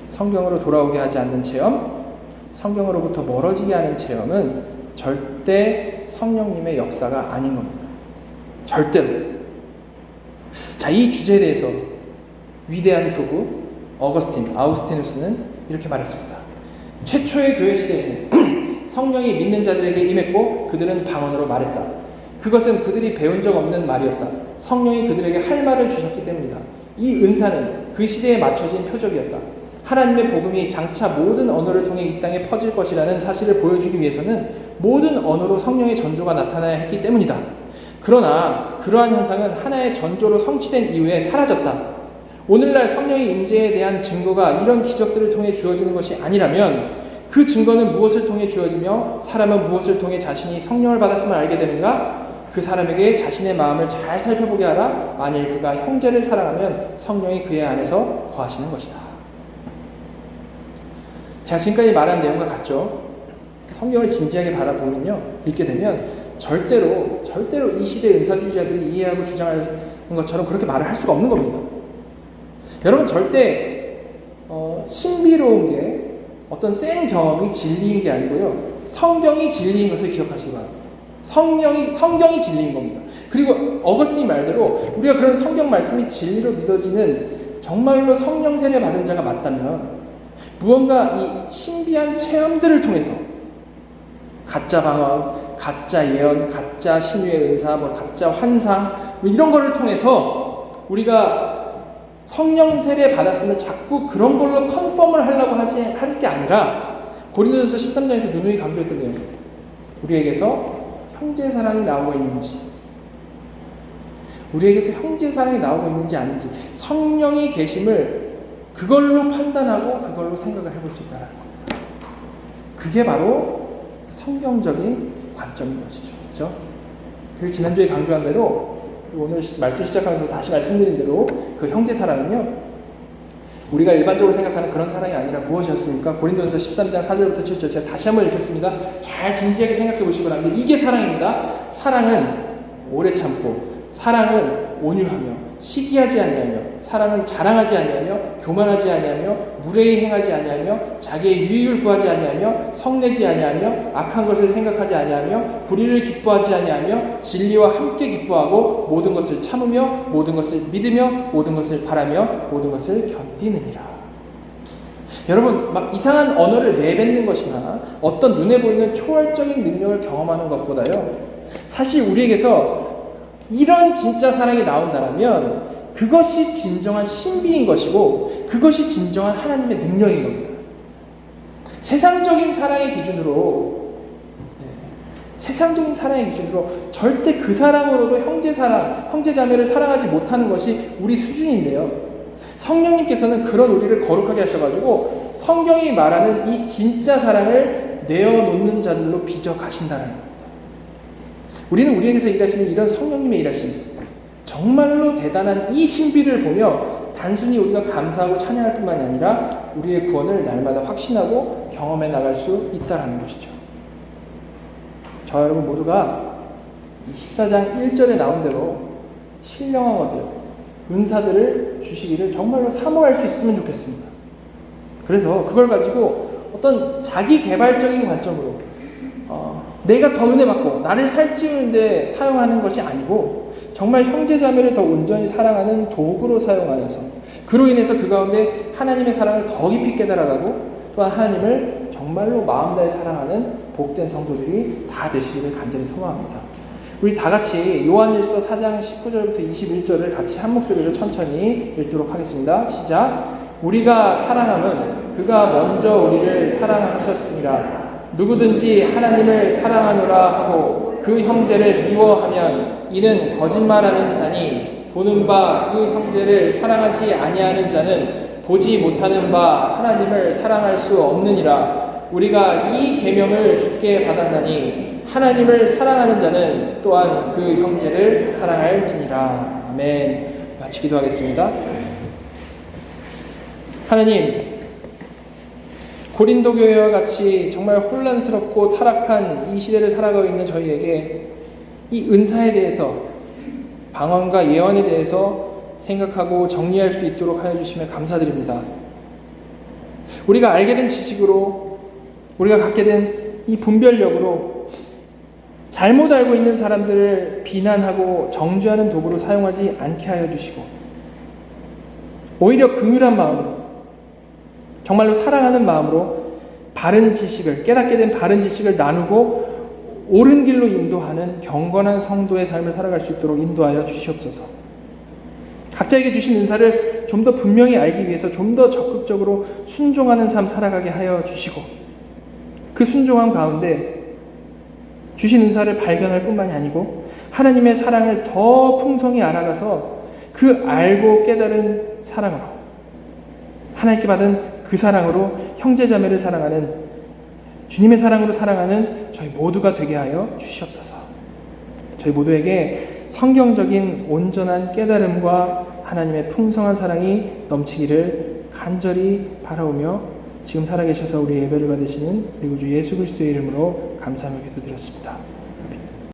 성경으로 돌아오게 하지 않는 체험, 성경으로부터 멀어지게 하는 체험은 절대 성령님의 역사가 아닌 겁니다. 절대로. 자, 이 주제에 대해서 위대한 교부 아우구스티누스는 이렇게 말했습니다. 최초의 교회 시대에는 성령이 믿는 자들에게 임했고 그들은 방언으로 말했다. 그것은 그들이 배운 적 없는 말이었다. 성령이 그들에게 할 말을 주셨기 때문이다. 이 은사는 그 시대에 맞춰진 표적이었다. 하나님의 복음이 장차 모든 언어를 통해 이 땅에 퍼질 것이라는 사실을 보여주기 위해서는 모든 언어로 성령의 전조가 나타나야 했기 때문이다. 그러나 그러한 현상은 하나의 전조로 성취된 이후에 사라졌다. 오늘날 성령의 임재에 대한 증거가 이런 기적들을 통해 주어지는 것이 아니라면 그 증거는 무엇을 통해 주어지며 사람은 무엇을 통해 자신이 성령을 받았음을 알게 되는가? 그 사람에게 자신의 마음을 잘 살펴보게 하라. 만일 그가 형제를 사랑하면 성령이 그의 안에서 거하시는 것이다. 제가 지금까지 말한 내용과 같죠? 성경을 진지하게 바라보면요, 읽게 되면 절대로 이 시대의 은사주의자들이 이해하고 주장하는 것처럼 그렇게 말을 할 수가 없는 겁니다. 여러분, 절대 신비로운 게 어떤 센 경험이 진리인 게 아니고요, 성경이 진리인 것을 기억하시기 바랍니다. 성경이 진리인 겁니다. 그리고 어거스틴 말대로 우리가 그런 성경 말씀이 진리로 믿어지는 정말로 성령 세례 받은 자가 맞다면 무언가 이 신비한 체험들을 통해서 가짜 방언, 가짜 예언, 가짜 신유의 은사, 가짜 환상 이런 거를 통해서 우리가 성령 세례 받았으면 자꾸 그런 걸로 컨펌을 하려고 할 게 아니라 고린도전서 13장에서 누누이 강조했던 내용, 우리에게서 형제 사랑이 나오고 있는지, 우리에게서 형제 사랑이 나오고 있는지 아닌지 성령이 계심을 그걸로 판단하고 그걸로 생각을 해볼 수 있다는 겁니다. 그게 바로 성경적인 관점인 것이죠. 그렇죠? 그리고 지난주에 강조한 대로, 그리고 오늘 말씀 시작하면서 다시 말씀드린 대로 그 형제 사랑은요, 우리가 일반적으로 생각하는 그런 사랑이 아니라 무엇이었습니까? 고린도전서 13장 4절부터 7절 제가 다시 한번 읽겠습니다. 잘 진지하게 생각해 보시기 바랍니다. 이게 사랑입니다. 사랑은 오래 참고, 사랑은 온유하며, 시기하지 아니하며 사랑은 자랑하지 아니하며 교만하지 아니하며 무례히 행하지 아니하며 자기의 유익을 구하지 아니하며 성내지 아니하며 악한 것을 생각하지 아니하며 불의를 기뻐하지 아니하며 진리와 함께 기뻐하고 모든 것을 참으며 모든 것을 믿으며 모든 것을 바라며 모든 것을 견디느니라. 여러분, 막 이상한 언어를 내뱉는 것이나 어떤 눈에 보이는 초월적인 능력을 경험하는 것보다요, 사실 우리에게서 이런 진짜 사랑이 나온다면 그것이 진정한 신비인 것이고 그것이 진정한 하나님의 능력인 겁니다. 세상적인 사랑의 기준으로 절대 그 사랑으로도 형제자매를 사랑하지 못하는 것이 우리 수준인데요. 성령님께서는 그런 우리를 거룩하게 하셔가지고 성경이 말하는 이 진짜 사랑을 내어놓는 자들로 빚어 가신다는 겁니다. 우리는 우리에게서 일하시는 이런 성령님의 일하심, 정말로 대단한 이 신비를 보며 단순히 우리가 감사하고 찬양할 뿐만이 아니라 우리의 구원을 날마다 확신하고 경험해 나갈 수 있다는 것이죠. 저와 여러분 모두가 이 14장 1절에 나온 대로 신령한 것들, 은사들을 주시기를 정말로 사모할 수 있으면 좋겠습니다. 그래서 그걸 가지고 어떤 자기 개발적인 관점으로 내가 더 은혜 받고 나를 살찌우는데 사용하는 것이 아니고 정말 형제자매를 더 온전히 사랑하는 도구로 사용하여서 그로 인해서 그 가운데 하나님의 사랑을 더 깊이 깨달아가고 또한 하나님을 정말로 마음 다해 사랑하는 복된 성도들이 다 되시기를 간절히 소망합니다. 우리 다 같이 요한일서 4장 19절부터 21절을 같이 한 목소리로 천천히 읽도록 하겠습니다. 시작. 우리가 사랑함은 그가 먼저 우리를 사랑하셨습니다. 누구든지 하나님을 사랑하노라 하고 그 형제를 미워하면 이는 거짓말하는 자니 보는 바 그 형제를 사랑하지 아니하는 자는 보지 못하는 바 하나님을 사랑할 수 없느니라. 우리가 이 계명을 주께 받았나니 하나님을 사랑하는 자는 또한 그 형제를 사랑할지니라. 아멘. 같이 기도하겠습니다. 하나님, 고린도 교회와 같이 정말 혼란스럽고 타락한 이 시대를 살아가고 있는 저희에게 이 은사에 대해서, 방언과 예언에 대해서 생각하고 정리할 수 있도록 하여 주시며 감사드립니다. 우리가 알게 된 지식으로, 우리가 갖게 된 이 분별력으로 잘못 알고 있는 사람들을 비난하고 정죄하는 도구로 사용하지 않게 하여 주시고, 오히려 긍휼한 마음으로, 정말로 사랑하는 마음으로 바른 지식을, 깨닫게 된 바른 지식을 나누고 옳은 길로 인도하는 경건한 성도의 삶을 살아갈 수 있도록 인도하여 주시옵소서. 각자에게 주신 은사를 좀 더 분명히 알기 위해서 좀 더 적극적으로 순종하는 삶 살아가게 하여 주시고, 그 순종함 가운데 주신 은사를 발견할 뿐만이 아니고 하나님의 사랑을 더 풍성히 알아가서 그 알고 깨달은 사랑으로, 하나님께 받은 그 사랑으로 형제자매를 사랑하는, 주님의 사랑으로 사랑하는 저희 모두가 되게 하여 주시옵소서. 저희 모두에게 성경적인 온전한 깨달음과 하나님의 풍성한 사랑이 넘치기를 간절히 바라오며 지금 살아계셔서 우리 예배를 받으시는 우리 구주 예수 그리스도의 이름으로 감사하며 기도드렸습니다.